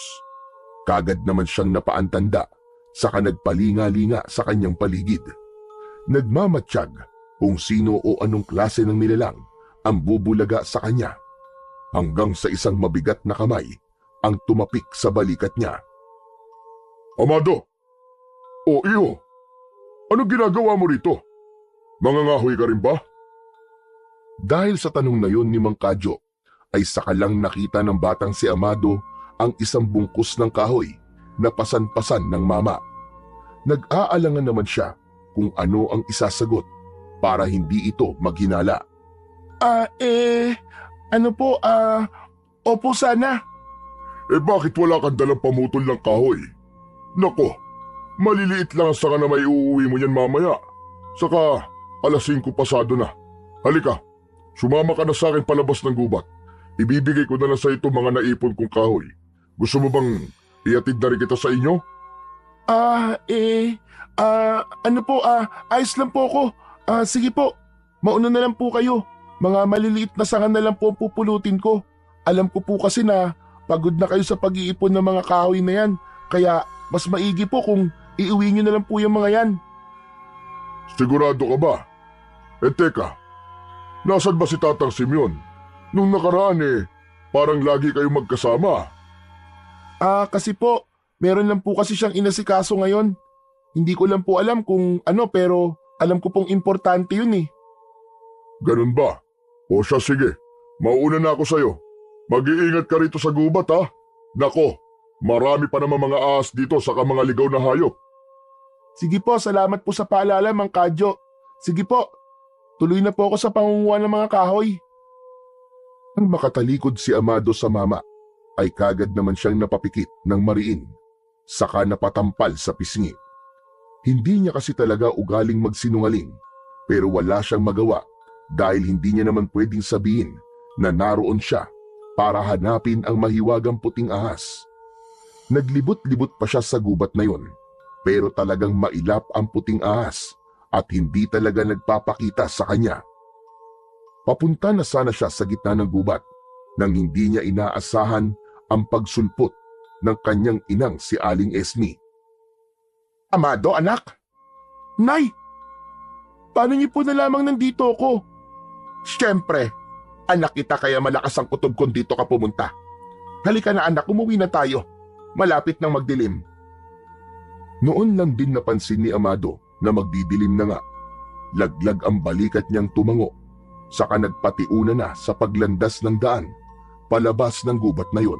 A: Kagad naman siyang napaantanda saka nagpalinga-linga sa kanyang paligid. Nagmamatsyag kung sino o anong klase ng nilalang ang bubulaga sa kanya hanggang sa isang mabigat na kamay ang tumapik sa balikat niya.
C: Amado! O iyo! Anong ginagawa mo rito? Mangangahoy ka rin ba?
A: Dahil sa tanong na yun ni Mang Kadyo, ay sakalang nakita ng batang si Amado ang isang bungkus ng kahoy na pasan-pasan ng mama. Nag-aalangan naman siya kung ano ang isasagot para hindi ito maghinala.
B: Opo sana.
C: Bakit wala kang dalang pamutol ng kahoy? Nako, maliliit lang ang sanga na may uuwi mo yan mamaya. Saka, 5:00 pasado na. Halika, sumama ka na sa akin palabas ng gubat. Ibibigay ko na lang sa ito mga naipon kong kahoy. Gusto mo bang iatid na rin kita sa inyo?
B: Ayos lang po ako. Sige po, mauna na lang po kayo. Mga maliliit na sanga na lang po ang pupulutin ko. Alam ko po kasi na pagod na kayo sa pag-iipon ng mga kahoy na yan. Kaya mas maigi po kung iuwi nyo na lang po yung mga yan.
C: Sigurado ka ba? Teka, nasan ba si Tatang Simeon? Nung nakaraan parang lagi kayong magkasama.
B: Kasi po, meron lang po kasi siyang inasikaso ngayon. Hindi ko lang po alam kung ano pero alam ko pong importante yun eh.
C: Ganun ba? O siya sige, mauuna na ako sa'yo. Mag-iingat ka rito sa gubat ha. Nako, marami pa naman mga ahas dito saka mga ligaw na hayop.
B: Sige po, salamat po sa paalala, Mang Kadyo. Sige po. Tuloy na po ako sa pangunguha ng mga kahoy.
C: Nang makatalikod si Amado sa mama, ay kagad naman siyang napapikit ng mariin, saka napatampal sa pisngi. Hindi niya kasi talaga ugaling magsinungaling, pero wala siyang magawa dahil hindi niya naman pwedeng sabihin na naroon siya para hanapin ang mahiwagang puting ahas. Naglibot-libot pa siya sa gubat na yon, pero talagang mailap ang puting ahas at hindi talaga nagpapakita sa kanya. Papunta na sana siya sa gitna ng gubat nang hindi niya inaasahan ang pagsulpot ng kanyang inang si Aling Esme.
B: Amado, anak! Nay! Paano niyo po na lamang nandito ako? Siyempre, anak kita kaya malakas ang kutob kung dito ka pumunta. Halika na anak, umuwi na tayo. Malapit nang magdilim.
C: Noon lang din napansin ni Amado na magdidilim na nga. Laglag ang balikat niyang tumango, saka nagpatiuna na sa paglandas ng daan, palabas ng gubat na yon.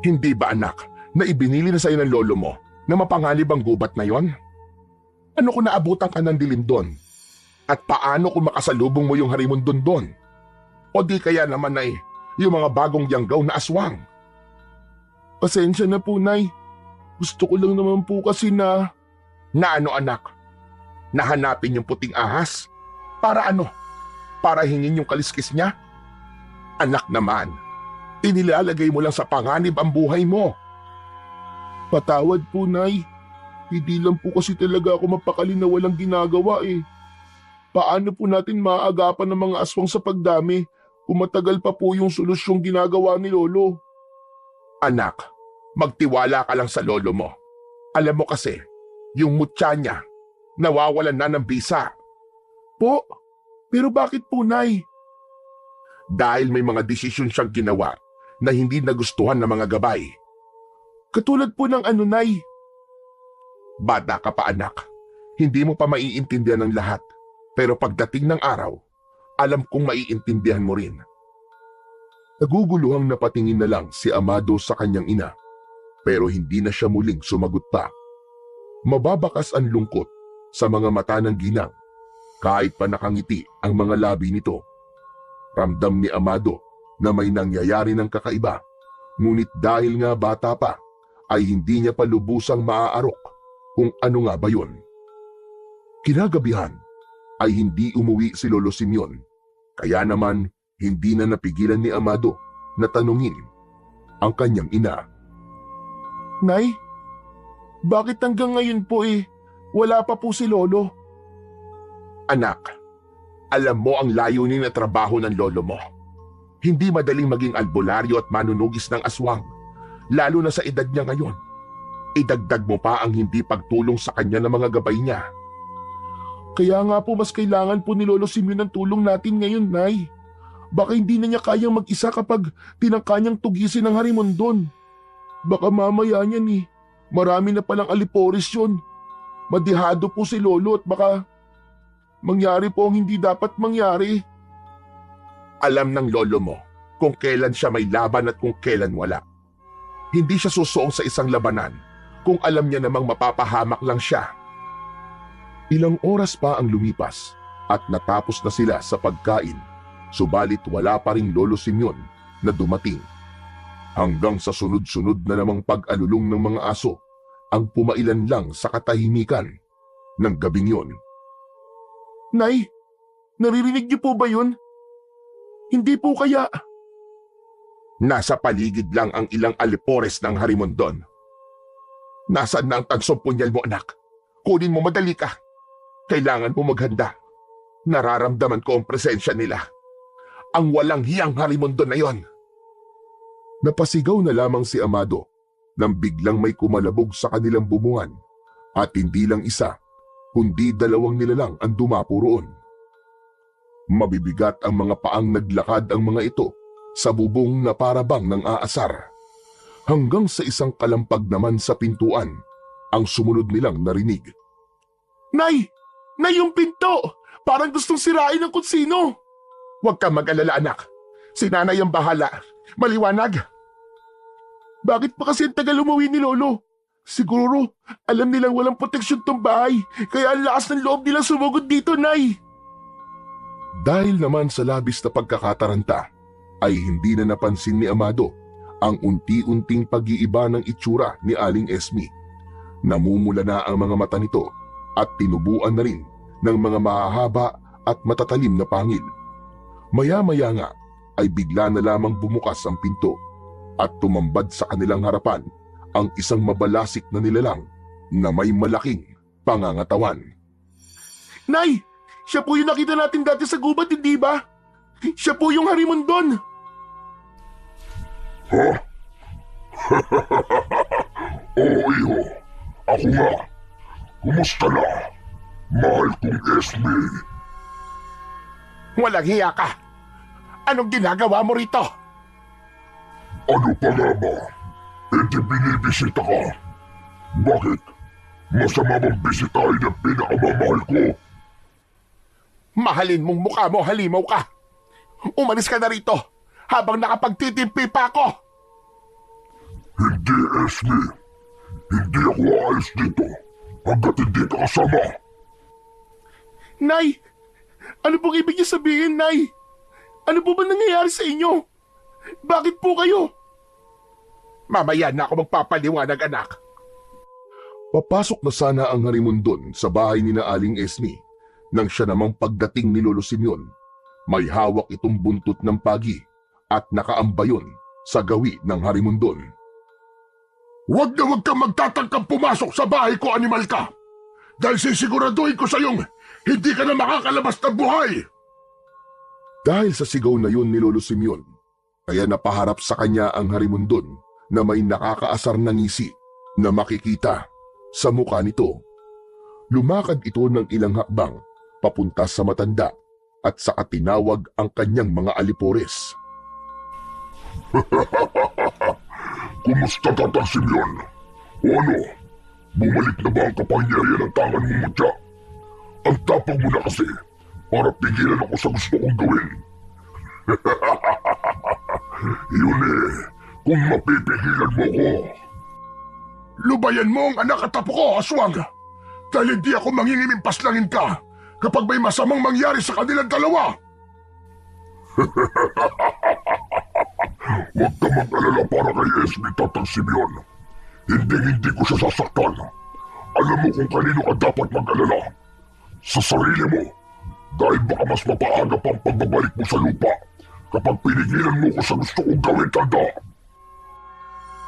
B: Hindi ba anak, na ibinili na sa'yo ng lolo mo na mapanganib ang gubat na yon? Ano kung naabutan ka ng dilim doon? At paano kung makasalubong mo yung harimondon doon? O di kaya naman ay yung mga bagong yanggaw na aswang? Pasensya na po, Nay. Gusto ko lang naman po kasi na... Na ano anak? Nahanapin yung puting ahas? Para ano? Para hingin yung kaliskis niya? Anak naman, inilalagay mo lang sa panganib ang buhay mo. Patawad po, Nay. Hindi lang po kasi talaga ako mapakali na walang ginagawa eh. Paano po natin maaagapan ng mga aswang sa pagdami kung matagal pa po yung solusyong ginagawa ni Lolo? Anak, magtiwala ka lang sa lolo mo. Alam mo kasi, yung mutya niya, nawawalan na ng bisa. Po, pero bakit po, Nay? Dahil may mga desisyon siyang ginawa na hindi nagustuhan ng mga gabay. Katulad po ng ano, Nay? Bata ka pa anak, hindi mo pa maiintindihan ng lahat. Pero pagdating ng araw, alam kong maiintindihan mo rin.
C: Naguguluhang napatingin na lang si Amado sa kanyang ina, pero hindi na siya muling sumagot pa. Mababakas ang lungkot sa mga mata ng ginang, kahit pa nakangiti ang mga labi nito. Ramdam ni Amado na may nangyayari ng kakaiba, ngunit dahil nga bata pa, ay hindi niya pa lubusang maaarok kung ano nga ba yun. Kinagabihan ay hindi umuwi si Lolo Simeon, kaya naman hindi na napigilan ni Amado na tanungin ang kanyang ina. Nay, bakit hanggang ngayon po wala pa po si Lolo? Anak, alam mo ang layunin na trabaho ng lolo mo. Hindi madaling maging albularyo at manunugis ng aswang, lalo na sa edad niya ngayon. Idagdag mo pa ang hindi pagtulong sa kanya ng mga gabay niya. Kaya nga po mas kailangan po ni Lolo Simeon ng tulong natin ngayon, Nay. Baka hindi na niya kayang mag-isa kapag tinangka niyang tugisin ang harimondon. Baka mamaya niyan marami na palang alipores yun. Madihado po si Lolo at baka mangyari po ang hindi dapat mangyari. Alam ng lolo mo kung kailan siya may laban at kung kailan wala. Hindi siya susuong sa isang labanan kung alam niya namang mapapahamak lang siya. Ilang oras pa ang lumipas at natapos na sila sa pagkain, subalit wala pa ring Lolo Simeon na dumating. Hanggang sa sunod-sunod na namang pag-alulong ng mga aso ang pumailan lang sa katahimikan ng gabing yon. Nay, naririnig niyo po ba yun? Hindi po kaya... Nasa paligid lang ang ilang alipores ng harimondon. Nasaan na ang tansong punyal mo, anak? Kunin mo, madali ka. Kailangan mo maghanda. Nararamdaman ko ang presensya nila. Ang walang hiyang harimondon na yon. Napasigaw na lamang si Amado nang biglang may kumalabog sa kanilang bubungan at hindi lang isa, kundi dalawang nilalang ang dumapo roon. Mabibigat ang mga paang naglakad ang mga ito sa bubong na parabang ng aasar. Hanggang sa isang kalampag naman sa pintuan, ang sumunod nilang narinig. Nay! Nay, yung pinto! Parang gustong sirain ng kutsino! Huwag kang mag-alala, anak. Si nanay ang bahala. Maliwanag. Bakit pa kasi ang tagal umuwi ni Lolo? Siguro, alam nilang walang proteksyon tong bahay, kaya ang lakas ng loob nilang sumugod dito, Nay.
A: Dahil naman sa labis na pagkakataranta, ay hindi na napansin ni Amado ang unti-unting pag-iiba ng itsura ni Aling Esme. Namumula na ang mga mata nito at tinubuan na rin ng mga mahahaba at matatalim na pangil. Maya-maya nga ay bigla na lamang bumukas ang pinto at tumambad sa kanilang harapan ang isang mabalasik na nilalang na may malaking pangangatawan.
B: Nay! Siya po yung nakita natin dati sa gubat, hindi ba? Siya po yung Harimondon!
C: Ha? Oo, iho. Ako nga. Kumusta na? Mahal kong Esme.
B: Walang hiya ka! Anong ginagawa mo rito?
C: Ano pa nga ba? Hindi binibisita ka. Bakit? Masama bang bisitahin ang pinakamamahal ko?
B: Mahalin mong mukha mo, halimaw ka! Umalis ka na rito habang nakapagtitimpi pa ako!
C: Hindi, Esme. Hindi ako aalis dito hanggat hindi ka kasama.
B: Nay! Ano pong ibig niyo sabihin, Nay? Ano po ba nangyayari sa inyo? Bakit po kayo? Mamaya na ako magpapaliwanag, anak.
A: Papasok na sana ang Harimondon sa bahay ni na Aling Esme nang siya namang pagdating ni Lolo Simeon. May hawak itong buntot ng pagi at nakaambayon sa gawi ng Harimondon.
C: Huwag na huwag kang magtatangkang pumasok sa bahay ko, animal ka! Dahil sisiguraduhin ko sa iyong hindi ka na makakalabas ng buhay!
A: Dahil sa sigaw na yun ni Lolo Simeon, kaya napaharap sa kanya ang Harimondon na may nakakaasar na ngisi na makikita sa mukha nito. Lumakad ito ng ilang hakbang papunta sa matanda at saka tinawag ang kanyang mga alipores.
C: Kumusta, Tatang Simeon? O ano? Bumalik na ba ang kapangyarihan ng tangan mo, mutya? Ang tapang mo na kasi para pigilan ako sa gusto kong gawin. Yun kung mapipigilan mo ko. Lubayan mo ang anak at apo ko, aswang! Dahil hindi ako mangingimimpas langin ka kapag may masamang mangyari sa kanilang dalawa! Huwag ka mag-alala para kay Esme, Tatang Simeon. Hindi ko siya sasaktan. Alam mo kung kanino ka dapat mag-alala. Sa sarili mo. Dahil baka mas mapaaga pang pagbabalik mo sa lupa kapag pinigilan mo ko sa gusto kong gawin, tanda.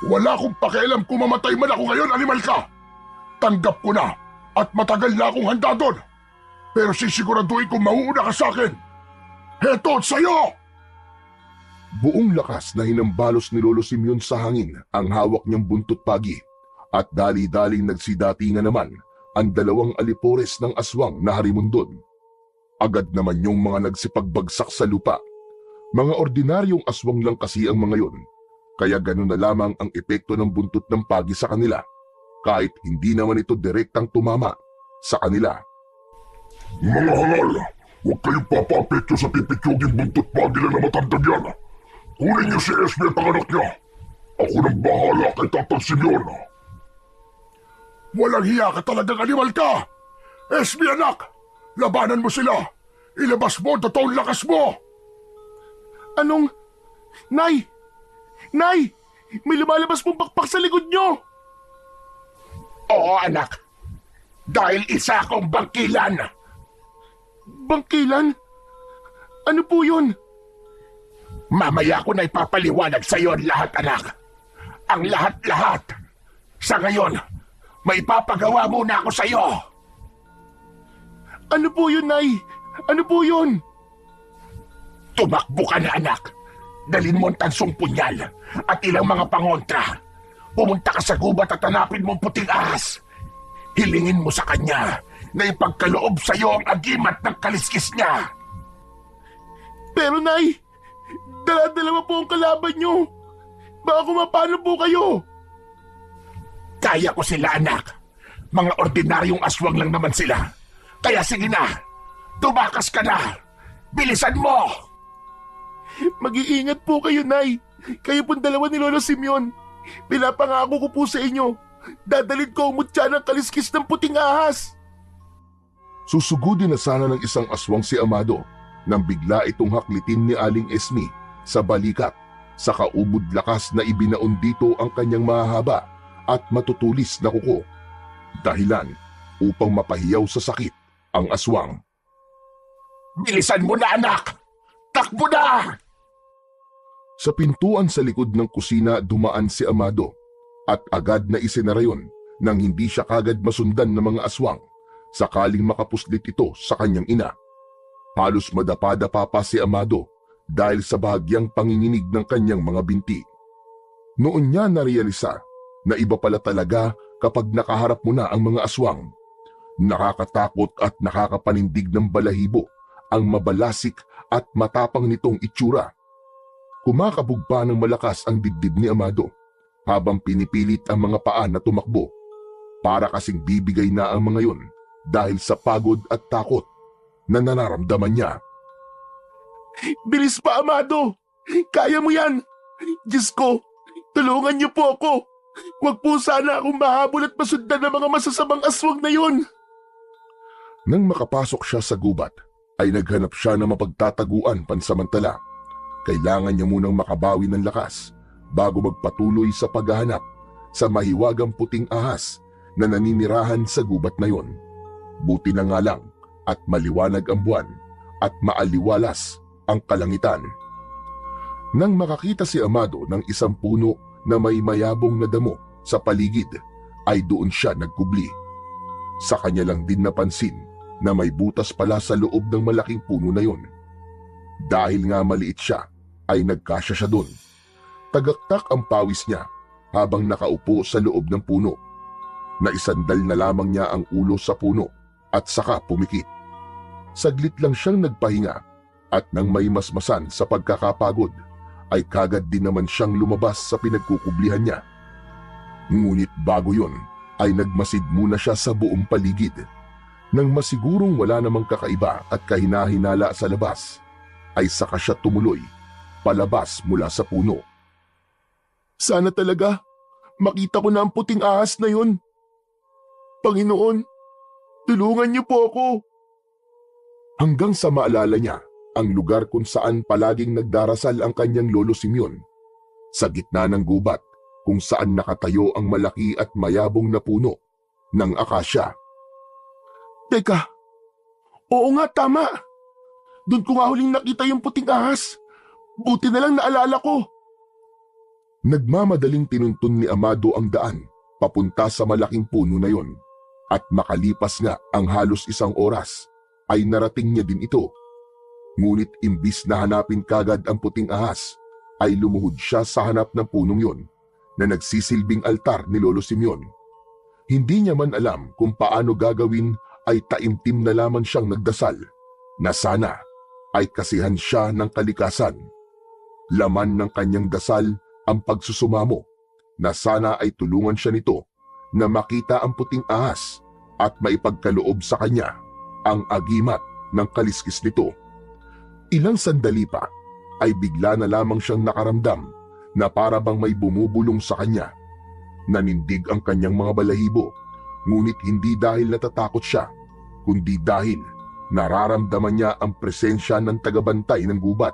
C: Wala akong pakialam kung mamatay man ako ngayon, animal ka. Tanggap ko na at matagal na akong handa doon. Pero sisiguraduhin kong mauuna ka sa akin. Heto, sa'yo!
A: Buong lakas na hinambalos ni Lolo Simeon sa hangin ang hawak niyang buntot pagi at dali-daling nagsidatingan naman ang dalawang alipores ng aswang na Harimondon. Agad naman yung mga nagsipagbagsak sa lupa. Mga ordinaryong aswang lang kasi ang mga yon, kaya ganun na lamang ang epekto ng buntot ng pagi sa kanila, kahit hindi naman ito direktang tumama sa kanila.
C: Mga hangal, huwag kayong papapekyo sa pipikyuging buntot pagi lang na matandang yan. Kunin niyo si Esme at ang anak niya. Ako nang bahala kay Tatang Simeon. Walang hiya ka talagang animal ka! Esme, anak! Labanan mo sila! Ilabas mo ang totoong lakas mo!
B: Anong... Nay! Nay! May lumalabas pong pakpak sa likod nyo! Oo, anak. Dahil isa akong bangkilan. Bangkilan? Ano po yun? Mamaya ko na ipapaliwanag sa iyo ang lahat, anak. Ang lahat-lahat. Sa ngayon, may papagawa muna ako sa iyo. Ano po yun, Nay? Ano po yun? Tumakbo ka na, anak. Dalhin mo ang tansong punyal at ilang mga pangontra. Pumunta ka sa gubat at hanapin mo ang puting ahas. Hilingin mo sa kanya na ipagkaloob sa iyo ang agimat ng kaliskis niya. Pero, Nay, dala-dalawa po ang kalaban nyo. Baka kumapano po kayo. Kaya ko sila, anak. Mga ordinaryong aswang lang naman sila. Kaya sige na, tumakas ka na. Bilisan mo! Mag-iingat po kayo, Nay. Kayo pong dalawa ni Lolo Simeon. Pinapangako ko po sa inyo. Dadalhin ko ang mutya ng kaliskis ng puting ahas.
A: Susugudin na sana ng isang aswang si Amado
C: nang bigla itong haklitin ni Aling Esme sa balikat sa kaubod lakas na ibinaon dito ang kanyang mahahaba at matutulis na kuko. Dahilan upang mapahiyaw sa sakit ang aswang.
B: Bilisan mo na, anak! Takbo na!
C: Sa pintuan sa likod ng kusina dumaan si Amado at agad na isinara yun nang hindi siya kagad masundan ng mga aswang sakaling makapuslit ito sa kanyang ina. Halos madapa-dapa pa si Amado dahil sa bahagyang panginginig ng kanyang mga binti. Noon niya narealisa na iba pala talaga kapag nakaharap mo na ang mga aswang. Nakakatakot at nakakapanindig ng balahibo ang mabalasik at matapang nitong itsura. Kumakabog pa ng malakas ang dibdib ni Amado habang pinipilit ang mga paa na tumakbo. Para kasing bibigay na ang mga yon dahil sa pagod at takot na nararamdaman niya.
B: Bilis pa, Amado! Kaya mo yan! Diyos ko, tulungan niyo po ako! Huwag po sana akong mahabol at masundan ng mga masasamang aswang na yon!
C: Nang makapasok siya sa gubat, ay naghanap siya ng mapagtataguan pansamantala. Kailangan niya munang makabawi ng lakas bago magpatuloy sa paghahanap sa mahiwagang puting ahas na naninirahan sa gubat na yon. Buti na nga lang at maliwanag ang buwan at maaliwalas ang kalangitan. Nang makakita si Amado ng isang puno na may mayabong na damo sa paligid, ay doon siya nagkubli. Sa kanya lang din napansin na may butas pala sa loob ng malaking puno na yon. Dahil nga maliit siya, ay nagkasya siya doon. Tagaktak ang pawis niya habang nakaupo sa loob ng puno. Naisandal na lamang niya ang ulo sa puno at saka pumikit. Saglit lang siyang nagpahinga at nang may masmasan sa pagkakapagod, ay kagad din naman siyang lumabas sa pinagkukublihan niya. Ngunit bago yon, ay nagmasid muna siya sa buong paligid. Nang masigurong wala namang kakaiba at kahinahinala sa labas, ay saka siya tumuloy palabas mula sa puno.
B: Sana talaga makita ko na ang puting ahas na yon. Panginoon, tulungan niyo po ako.
C: Hanggang sa maalala niya ang lugar kung saan palaging nagdarasal ang kanyang lolo Simeon, sa gitna ng gubat kung saan nakatayo ang malaki at mayabong na puno ng akasya.
B: Teka, oo nga, tama. Doon ko nga huling nakita yung puting ahas. Buti na lang naalala ko.
C: Nagmamadaling tinuntun ni Amado ang daan papunta sa malaking puno na yon, at makalipas nga ang halos isang oras ay narating niya din ito. Ngunit imbis na hanapin kagad ang puting ahas, ay lumuhod siya sa hanap ng punong yon na nagsisilbing altar ni Lolo Simeon. Hindi niya man alam kung paano gagawin, ay taimtim na lamang siyang nagdasal na sana ay kasihan siya ng kalikasan. Laman ng kanyang dasal ang pagsusumamo na sana ay tulungan siya nito na makita ang puting ahas at maipagkaloob sa kanya ang agimat ng kaliskis nito. Ilang sandali pa ay bigla na lamang siyang nakaramdam na para bang may bumubulong sa kanya. Nanindig ang kanyang mga balahibo, ngunit hindi dahil natatakot siya, kundi dahil nararamdaman niya ang presensya ng tagabantay ng gubat.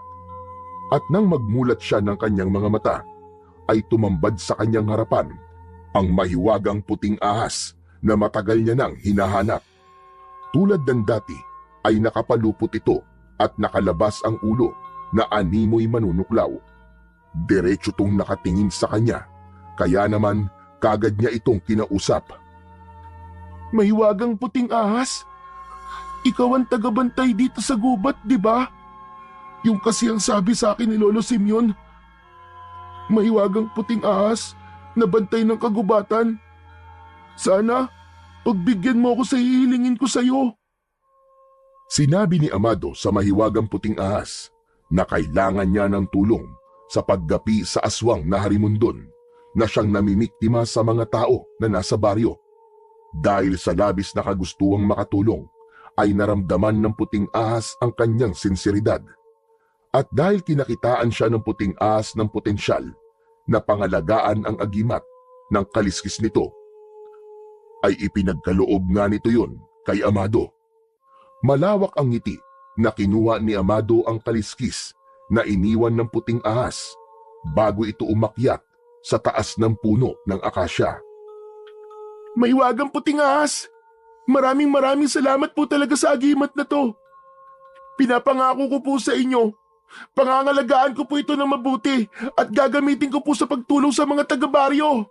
C: At nang magmulat siya ng kanyang mga mata, ay tumambad sa kanyang harapan ang mahiwagang puting ahas na matagal niya nang hinahanap. Tulad ng dati ay nakapalupot ito at nakalabas ang ulo na animoy manunuklaw. Diretso tong nakatingin sa kanya, kaya naman kagad niya itong kinausap.
B: Mahiwagang puting ahas? Ikaw ang tagabantay dito sa gubat, di ba? Yung kasi ang sabi sa akin ni Lolo Simeon. Mahiwagang puting ahas na bantay ng kagubatan. Sana, pagbigyan mo ako sa hihilingin ko sa'yo.
C: Sinabi ni Amado sa mahiwagang puting ahas na kailangan niya ng tulong sa paggapi sa aswang na harimundon na siyang namimiktima sa mga tao na nasa baryo. Dahil sa labis na kagustuhang makatulong, ay naramdaman ng puting ahas ang kanyang sinseridad. At dahil kinakitaan siya ng puting ahas ng potensyal na pangalagaan ang agimat ng kaliskis nito, ay ipinagkaloob nga nito yon kay Amado. Malawak ang ngiti na kinuha ni Amado ang kaliskis na iniwan ng puting ahas bago ito umakyat sa taas ng puno ng akasya.
B: Maiwagang puting ahas! Maraming salamat po talaga sa agimat na to. Pinapangako ko po sa inyo, pangangalagaan ko po ito ng mabuti at gagamitin ko po sa pagtulong sa mga taga-baryo.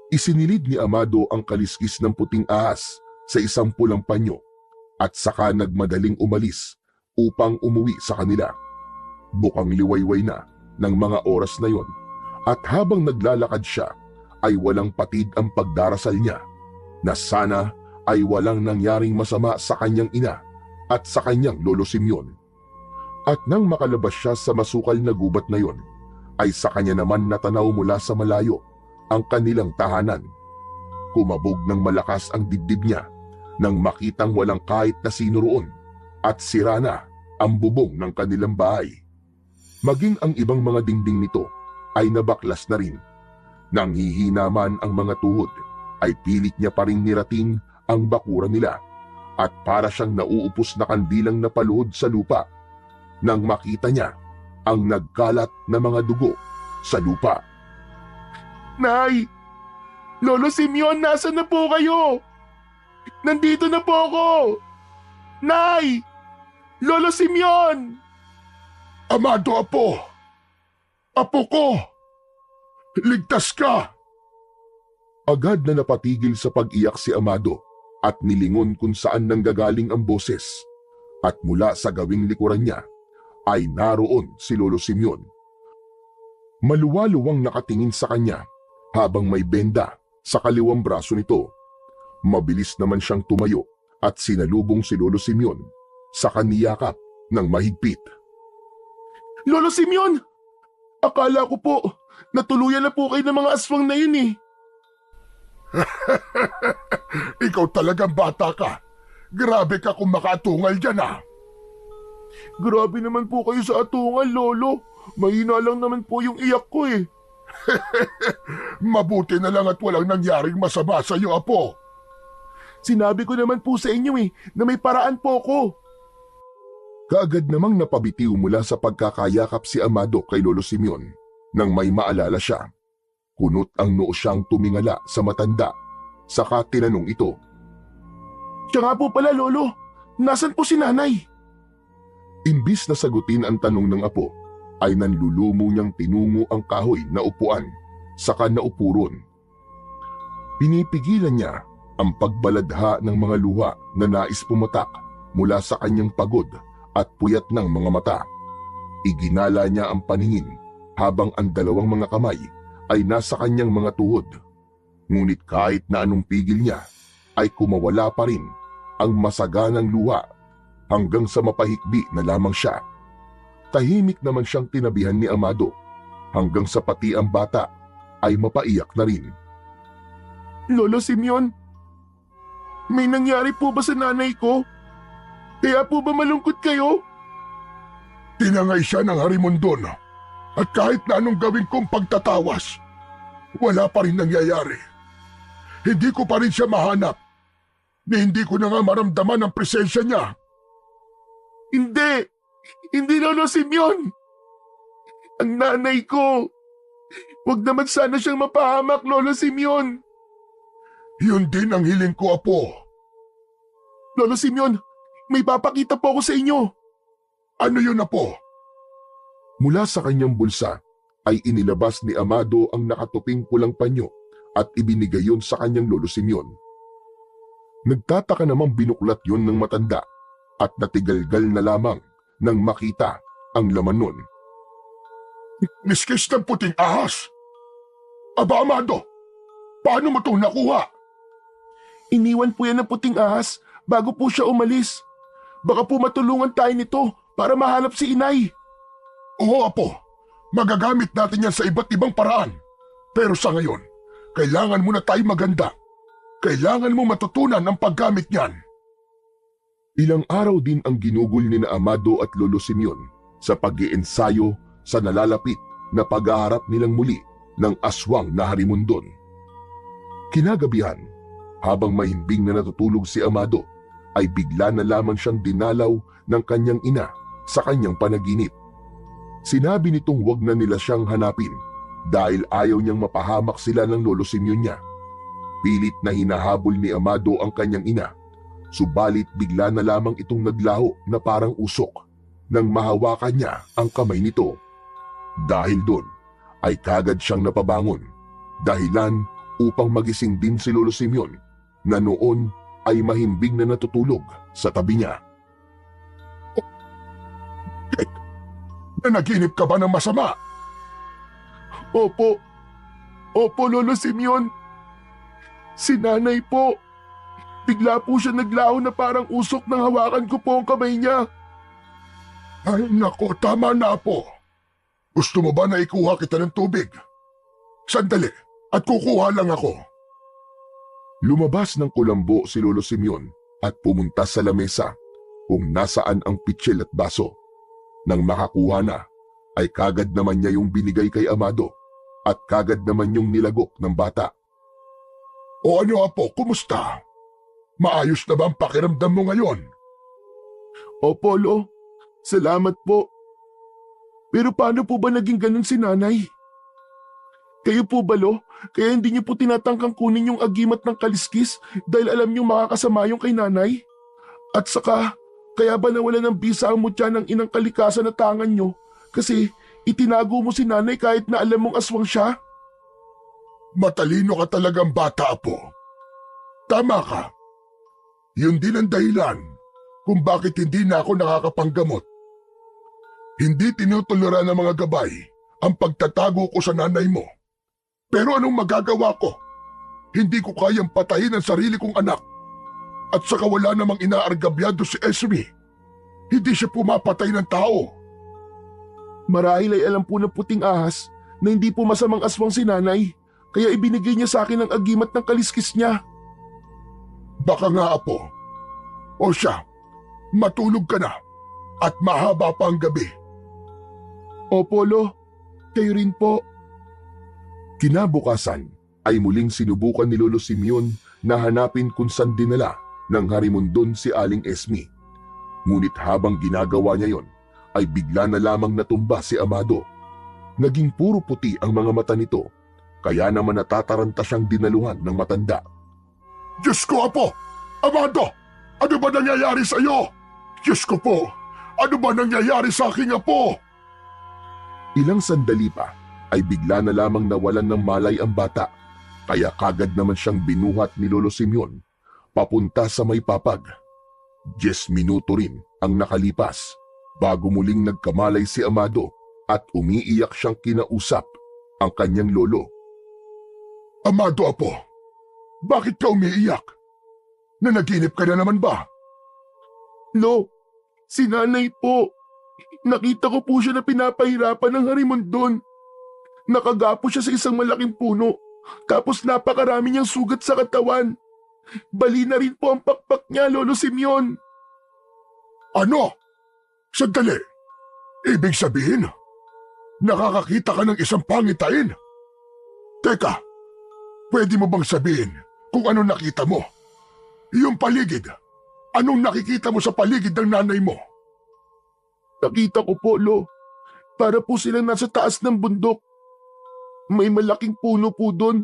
C: Isinilid ni Amado ang kaliskis ng puting ahas sa isang pulang panyo at saka nagmadaling umalis upang umuwi sa kanila. Bukang liwayway na ng mga oras na yon at habang naglalakad siya ay walang patid ang pagdarasal niya na sana ay walang nangyaring masama sa kanyang ina at sa kanyang lolo Simeon. At nang makalabas siya sa masukal na gubat na yon, ay sa kanya naman natanaw mula sa malayo ang kanilang tahanan. Kumabog ng malakas ang dibdib niya nang makitang walang kahit na sino roon at sira na ang bubong ng kanilang bahay. Maging ang ibang mga dingding nito ay nabaklas na rin. Nang hihina man ang mga tuhod, ay pilit niya pa rin nirating ang bakuran nila at para siyang nauupos na kandilang napaluhod sa lupa nang makita niya ang nagkalat na mga dugo sa lupa.
B: Nay! Lolo Simeon, nasaan na po kayo? Nandito na po ako! Nay! Lolo Simeon!
C: Amado, apo! Apo ko! Ligtas ka! Agad na napatigil sa pag-iyak si Amado at nilingon kung saan nanggagaling ang boses. At mula sa gawing likuran niya ay naroon si Lolo Simeon. Maluwaluwang nakatingin sa kanya habang may benda sa kaliwang braso nito. Mabilis naman siyang tumayo at sinalubong si Lolo Simeon sa kaniyakap ng mahigpit.
B: Lolo Simeon! Akala ko po, natuluyan na po kayo ng mga aswang na yun eh.
C: Ikaw talagang bata ka. Grabe ka kung makatungal dyan ah.
B: Grabe naman po kayo sa atungal, Lolo. Mahina lang naman po yung iyak ko eh.
C: Mabuti na lang at walang nangyaring masama sa iyo, apo.
B: Sinabi ko naman po sa inyo eh, na may paraan po ko.
C: Kaagad namang napabitiw mula sa pagkakayakap si Amado kay Lolo Simeon nang may maalala siya. Kunot ang noo siyang tumingala sa matanda, saka tinanong ito.
B: Siya nga po pala, Lolo. Nasaan po si nanay?
C: Imbis na sagutin ang tanong ng apo, ay nanlulumo niyang tinungo ang kahoy na upuan, saka naupo ron. Pinipigilan niya ang pagbaladha ng mga luha na nais pumatak mula sa kanyang pagod at puyat ng mga mata. Iginala niya ang paningin habang ang dalawang mga kamay ay nasa kanyang mga tuhod. Ngunit kahit na anong pigil niya, ay kumawala pa rin ang masaganang luha hanggang sa mapahikbi na lamang siya. Tahimik naman siyang tinabihan ni Amado hanggang sa pati ang bata ay mapaiyak na rin.
B: Lolo Simeon, may nangyari po ba sa nanay ko? Kaya po ba malungkot kayo?
C: Tinangay siya ng harimondon at kahit na anong gawin kong pagtatawas, wala pa rin nangyayari. Hindi ko pa rin siya mahanap ni hindi ko na nga maramdaman ang presensya niya.
B: Hindi Lolo Simeon. Ang nanay ko. Huwag naman sana siyang mapahamak, Lolo Simeon.
C: Yun din ang hiling ko, apo.
B: Lolo Simeon, may papakita po ako sa inyo.
C: Ano yun, apo? Mula sa kanyang bulsa ay inilabas ni Amado ang nakatuping pulang panyo at ibinigay yon sa kanyang Lolo Simeon. Nagtataka namang binuklat yon ng matanda at natigalgal na lamang nang makita ang laman nun. Miskis ng puting ahas! Aba, Amado, paano mo itong nakuha?
B: Iniwan po yan ng puting ahas bago po siya umalis. Baka po matulungan tayo nito para mahanap si inay.
C: Oo, apo. Magagamit natin yan sa iba't ibang paraan. Pero sa ngayon, kailangan mo na tayo maganda. Kailangan mo matutunan ang paggamit niyan. Ilang araw din ang ginugol ni na Amado at Lolo Simeon sa pag-iensayo sa nalalapit na pag-aharap nilang muli ng aswang na harimondon. Kinagabihan, habang mahimbing na natutulog si Amado,
A: ay bigla na lamang siyang dinalaw ng kanyang ina sa kanyang panaginip. Sinabi nitong wag na nila siyang hanapin dahil ayaw niyang mapahamak sila ng Lolo Simeon niya. Pilit na hinahabol ni Amado ang kanyang ina, subalit bigla na lamang itong naglaho na parang usok nang mahawakan niya ang kamay nito. Dahil doon ay kagad siyang napabangon, dahilan upang magising din si Lolo Simeon na noon ay mahimbing na natutulog sa tabi niya. Nanaginip ka ba ng masama?
B: Opo. Opo, Lolo Simeon. Si nanay po. Bigla po siya naglaho na parang usok nang hawakan ko po ang kamay niya.
C: Ay nako, tama na po. Gusto mo ba na ikuha kita ng tubig? Sandali, at kukuha lang ako.
A: Lumabas ng kulambo si Lolo Simeon at pumunta sa lamesa kung nasaan ang pitsil at baso. Nang makakuha na, ay kagad naman niya yung binigay kay Amado at kagad naman yung nilagok ng bata.
C: O ano apo, kumusta? Maayos na ba ang pakiramdam mo ngayon?
B: Opo, Lo. Salamat po. Pero paano po ba naging ganun si nanay? Kayo po ba, Lo? Kaya hindi niyo po tinatangkang kunin yung agimat ng kaliskis dahil alam niyo makakasama yung kay nanay? At saka, kaya ba nawala ng bisa ang mutya ng inang kalikasan na tangan niyo? Kasi itinago mo si nanay kahit na alam mong aswang siya?
C: Matalino ka talagang bata, apo. Tama ka. Yun din ang dahilan kung bakit hindi na ako nakakapanggamot. Hindi tinutulura ng mga gabay ang pagtatago ko sa nanay mo. Pero anong magagawa ko? Hindi ko kayang patayin ang sarili kong anak. At saka wala namang inaargabyado si Esme. Hindi siya pumapatay ng tao.
B: Marahil ay alam po ng puting ahas na hindi po masamang aswang si nanay, kaya ibinigay niya sa akin ang agimat ng kaliskis niya.
C: Baka nga, apo. O siya, matulog ka na at mahaba pa ang gabi.
B: Opo, Lo. Kayo rin po.
A: Kinabukasan ay muling sinubukan ni Lolo Simeon na hanapin kung saan dinala ng Harimondon si Aling Esme. Ngunit habang ginagawa niya yon, ay bigla na lamang natumba si Amado. Naging puro puti ang mga mata nito, kaya naman natataranta siyang dinaluhan ng matanda.
C: Diyos ko, apo! Amado! Ano ba nangyayari sa iyo? Diyos ko po! Ano ba nangyayari sa aking apo?
A: Ilang sandali pa ay bigla na lamang nawalan ng malay ang bata, kaya kagad naman siyang binuhat ni Lolo Simeon papunta sa may papag. 10 minuto rin ang nakalipas bago muling nagkamalay si Amado at umiiyak siyang kinausap ang kanyang lolo.
C: Amado, apo! Bakit ka umiiyak? Nanaginip ka na naman ba?
B: Lo, si nanay po. Nakita ko po siya na pinapahirapan ng Harimondon. Nakagapo siya sa isang malaking puno, tapos napakarami niyang sugat sa katawan. Bali na rin po ang pakpak niya, Lolo Simeon.
C: Ano? Sandali. Ibig sabihin, nakakakita ka ng isang pangitain? Teka, pwede mo bang sabihin kung ano nakita mo? Yung paligid. Anong nakikita mo sa paligid ng nanay mo?
B: Nakita ko po, Lo. Para po silang nasa taas ng bundok. May malaking puno po doon,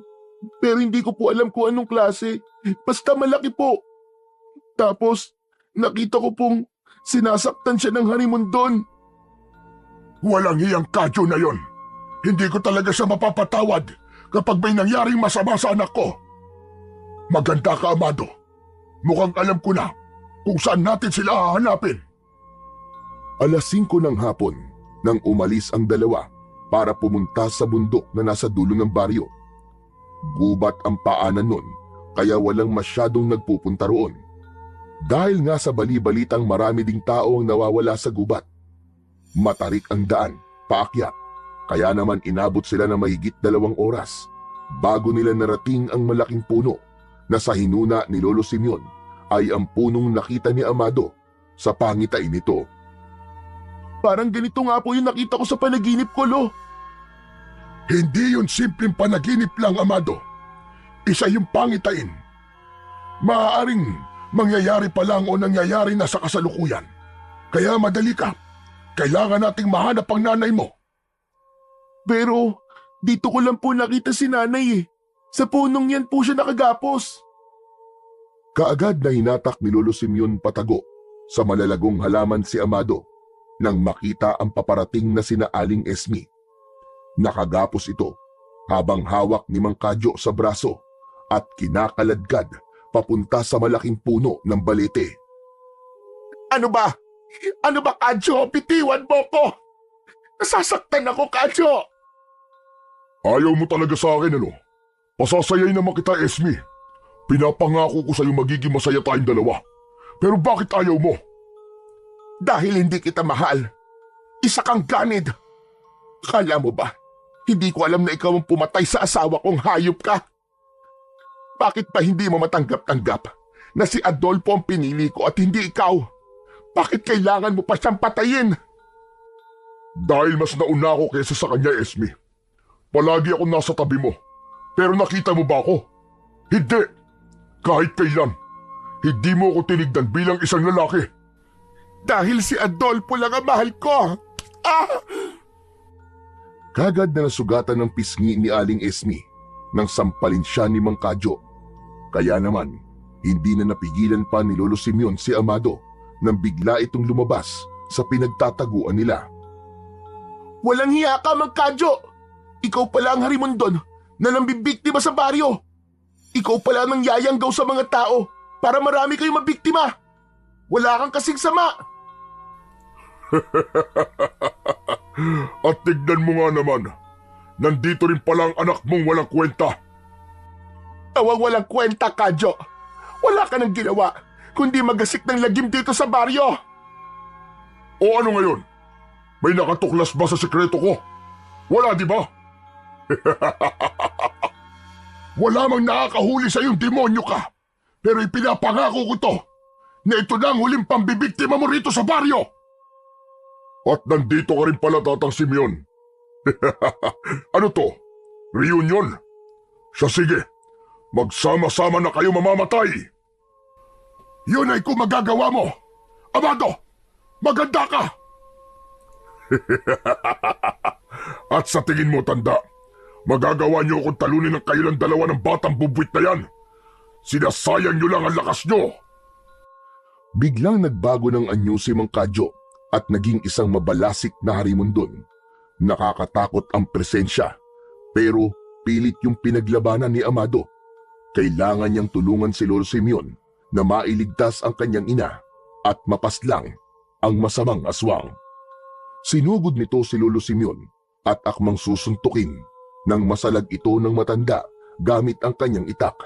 B: pero hindi ko po alam kung anong klase. Basta malaki po. Tapos, nakita ko pong sinasaktan siya ng Harimondon.
C: Walang iyang kadyo na yon. Hindi ko talaga siya mapapatawad kapag may nangyaring masama sa anak ko. Maganda ka, Amado. Mukhang alam ko na kung saan natin sila hahanapin.
A: 5:00 ng hapon nang umalis ang dalawa para pumunta sa bundok na nasa dulo ng baryo. Gubat ang paanan nun, kaya walang masyadong nagpupunta roon. Dahil nga sa bali-balitang marami ding tao ang nawawala sa gubat. Matarik ang daan, paakyat, kaya naman inabot sila ng mahigit 2 oras bago nila narating ang malaking puno na sa hinuna ni Lolo Simeon ay ang punong nakita ni Amado sa pangitain nito.
B: Parang ganito nga po yung nakita ko sa panaginip ko, Lo.
C: Hindi yun simpleng panaginip lang, Amado. Isa yung pangitain. Maaaring mangyayari pa lang o nangyayari na sa kasalukuyan. Kaya madali ka. Kailangan nating mahanap ang nanay mo.
B: Pero dito ko lang po nakita si nanay eh. Sa punong yan po siya nakagapos.
A: Kaagad na hinatak ni Lolo Simeon patago sa malalagong halaman si Amado nang makita ang paparating na sina Aling Esmi. Nakagapos ito habang hawak ni Mang Kadyo sa braso at kinakaladkad papunta sa malaking puno ng balete.
B: Ano ba? Ano ba, Kadyo? Bitiwan mo ko! Nasasaktan ako, Kadyo!
C: Ayaw mo talaga sa akin, ano? Pasasayay naman kita, Esmi. Pinapangako ko sa'yo magiging masaya tayong dalawa. Pero bakit ayaw mo?
B: Dahil hindi kita mahal. Isa kang ganid. Kala mo ba? Hindi ko alam na ikaw ang pumatay sa asawa kong hayop ka. Bakit pa hindi mo matanggap-tanggap na si Adolfo ang pinili ko at hindi ikaw? Bakit kailangan mo pa siyang patayin?
C: Dahil mas nauna ako kaysa sa kanya, Esmi. Palagi ako nasa tabi mo. Pero nakita mo ba ako? Hindi. Kahit kailan. Hindi mo ako tinignan bilang isang lalaki.
B: Dahil si Adolfo lang ang mahal ko.
A: Kagad na nasugatan ng pisngi ni Aling Esmi nang sampalin siya ni Mang Kadyo. Kaya naman, hindi na napigilan pa ni Lolo Simeon si Amado nang bigla itong lumabas sa pinagtataguan nila.
B: Walang hiya ka, Mang Kadyo! Ikaw pala ang harimondon na nambibiktima sa baryo. Ikaw pala ang yayanggaw sa mga tao para marami kayong mabiktima. Wala kang kasing sama.
C: At tignan mo nga naman, nandito rin pala ang anak mong walang kwenta.
B: Tawang walang kwenta, Kadyo. Wala ka nang ginawa kundi magasik ng lagim dito sa baryo.
C: O ano ngayon? May nakatuklas ba sa sekreto ko? Wala, di ba? Wala mang nakakahuli sa iyong demonyo ka. Pero ipinapangako ko to na ito na ang huling pambibiktima mo rito sa baryo. At nandito ka rin pala, Tatang Simeon. Ano to? Reunion? Siya, sige. Magsama-sama na kayo mamamatay. Yun ay kung magagawa mo. Amado, maganda ka. At sa tingin mo, tanda, magagawa niyo akong talunin ng kayo ng dalawa ng batang bubwit na yan. Sinasayang niyo lang ang lakas niyo.
A: Biglang nagbago ng anyo si Mang Kadyo at naging isang mabalasik na harimondon. Nakakatakot ang presensya, pero pilit yung pinaglabanan ni Amado. Kailangan niyang tulungan si Lolo Simeon na mailigtas ang kanyang ina at mapaslang ang masamang aswang. Sinugod nito si Lolo Simeon at akmang susuntukin nang masalag ito ng matanda gamit ang kanyang itak.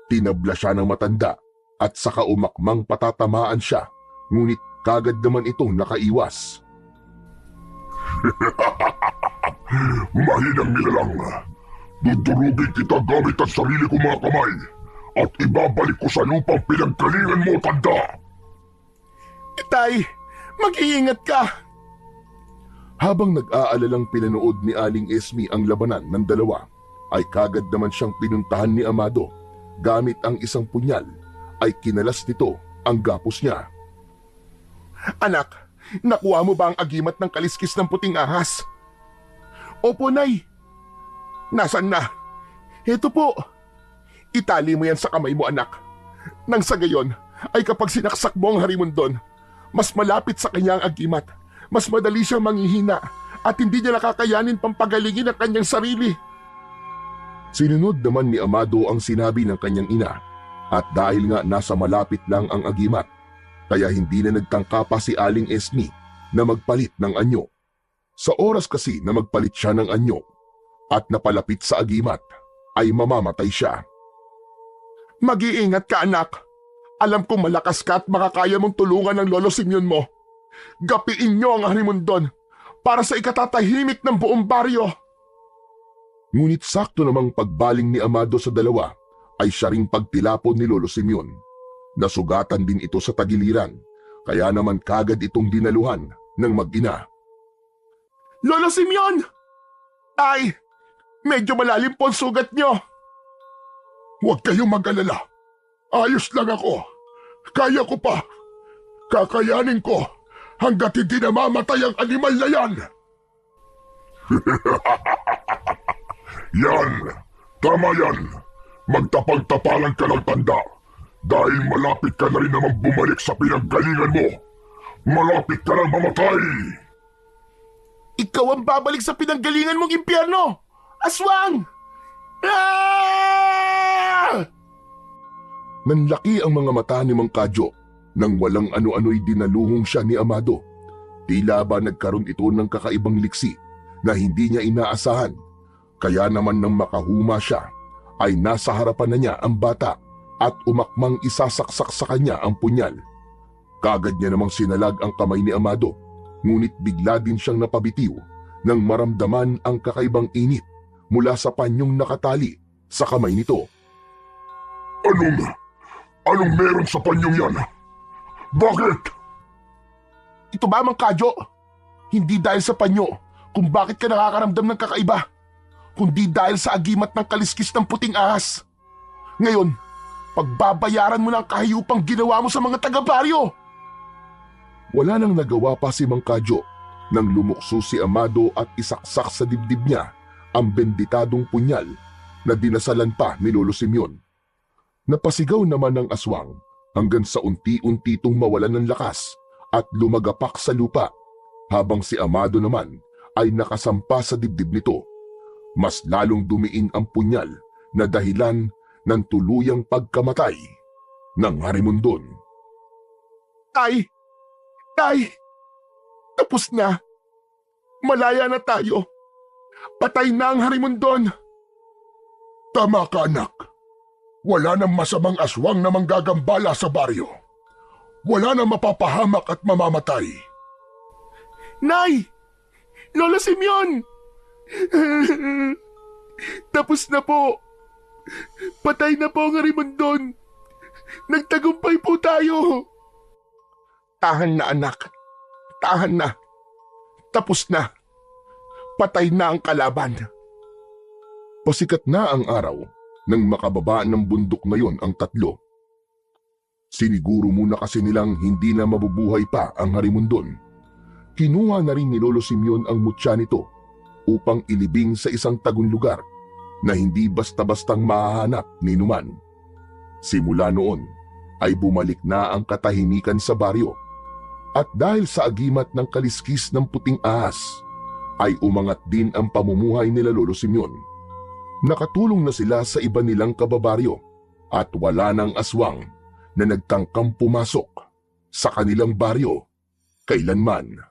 A: Tinabla siya ng matanda at saka umakmang patatamaan siya, ngunit kagad naman itong nakaiwas.
C: Mahinang nilalang. Dudurugin kita gamit ang sarili kong mga kamay at ibabalik ko sa lupang pinagkalingan mo, tanda.
B: Tay, mag-iingat ka.
A: Habang nag-aalalang pinanood ni Aling Esmi ang labanan ng dalawa, ay kagad naman siyang pinuntahan ni Amado. Gamit ang isang punyal, ay kinalas nito ang gapos niya.
B: Anak, nakuha mo ba ang agimat ng kaliskis ng puting ahas? Opo, Nay. Nasaan na? Ito po. Itali mo yan sa kamay mo, anak. Nang sa gayon, ay kapag sinaksak mo ang harimondon, mas malapit sa kanya ang agimat. Mas madali siyang manghihina at hindi niya nakakayanin pampagalingin ang kanyang sarili.
A: Sinunod naman ni Amado ang sinabi ng kanyang ina, at dahil nga nasa malapit lang ang agimat, kaya hindi na nagtangka pa si Aling Esmi na magpalit ng anyo. Sa oras kasi na magpalit siya ng anyo at napalapit sa agimat, ay mamamatay siya.
B: Mag-iingat ka, anak. Alam kong malakas ka at makakaya mong tulungan ng Lolo Simeon mo. Gapiin niyo ang harimondon para sa ikatatahimik ng buong baryo.
A: Ngunit sakto namang pagbaling ni Amado sa dalawa ay siya ring pagtilapon ni Lolo Simeon. Nasugatan din ito sa tagiliran, kaya naman kagad itong dinaluhan ng mag-ina.
B: Lolo Simeon! Ay, medyo malalim po ang sugat niyo.
C: Huwag kayong mag-alala. Ayos lang ako. Kaya ko pa! Kakayanin ko hanggat hindi namamatay ang animal na yan! Yan! Tama yan! Magtapag-tapalan ka ng tanda dahil malapit ka na rin naman bumalik sa pinanggalingan mo! Malapit ka nang mamatay!
B: Ikaw ang babalik sa pinanggalingan mong impyerno! Aswang! Ah!
A: Nanlaki ang mga mata ni Mang Kadyo nang walang ano-ano'y dinaluhong siya ni Amado. Tila ba nagkaroon ito ng kakaibang liksi na hindi niya inaasahan. Kaya naman nang makahuma siya, ay nasa harapan na niya ang bata at umakmang isasaksak sa kanya ang punyal. Kagad niya namang sinalag ang kamay ni Amado, ngunit bigla din siyang napabitiw nang maramdaman ang kakaibang init mula sa panyong nakatali sa kamay nito.
C: Anong meron sa panyong yan? Bakit?
B: Ito ba, Mang Kadyo? Hindi dahil sa panyo kung bakit ka nakakaramdam ng kakaiba, kundi dahil sa agimat ng kaliskis ng puting ahas. Ngayon, pagbabayaran mo ng kahiyupang ginawa mo sa mga taga-baryo.
A: Wala nang nagawa pa si Mang Kadyo nang lumukso si Amado at isaksak sa dibdib niya ang benditadong punyal na dinasalan pa ni Lolo Simeon. Napasigaw naman ng aswang hanggang sa unti-unti itong mawalan ng lakas at lumagapak sa lupa, habang si Amado naman ay nakasampa sa dibdib nito. Mas lalong dumiin ang punyal na dahilan ng tuluyang pagkamatay ng Harimondon.
B: Tay! Tay! Tapos na! Malaya na tayo! Patay na ang Harimondon!
C: Tama ka, anak. Wala nang masamang aswang na manggagambala sa baryo. Wala nang mapapahamak at mamamatay.
B: Nay! Lola Simeon! Tapos na po! Patay na po ang Harimondon! Nagtagumpay po tayo! Tahan na, anak. Tahan na. Tapos na. Patay na ang kalaban.
A: Pasikat na ang araw nang makababa ng bundok na yon ang tatlo. Siniguro muna kasi nilang hindi na mabubuhay pa ang Harimondon. Kinuha na rin ni Lolo Simeon ang mutya nito upang ilibing sa isang tagong lugar na hindi basta-bastang mahahanap ni Numan. Simula noon ay bumalik na ang katahimikan sa baryo. At dahil sa agimat ng kaliskis ng puting ahas, ay umangat din ang pamumuhay nila Lolo Simeon. Nakatulong na sila sa iba nilang kababaryo at wala nang aswang na nagtangkang pumasok sa kanilang baryo kailanman.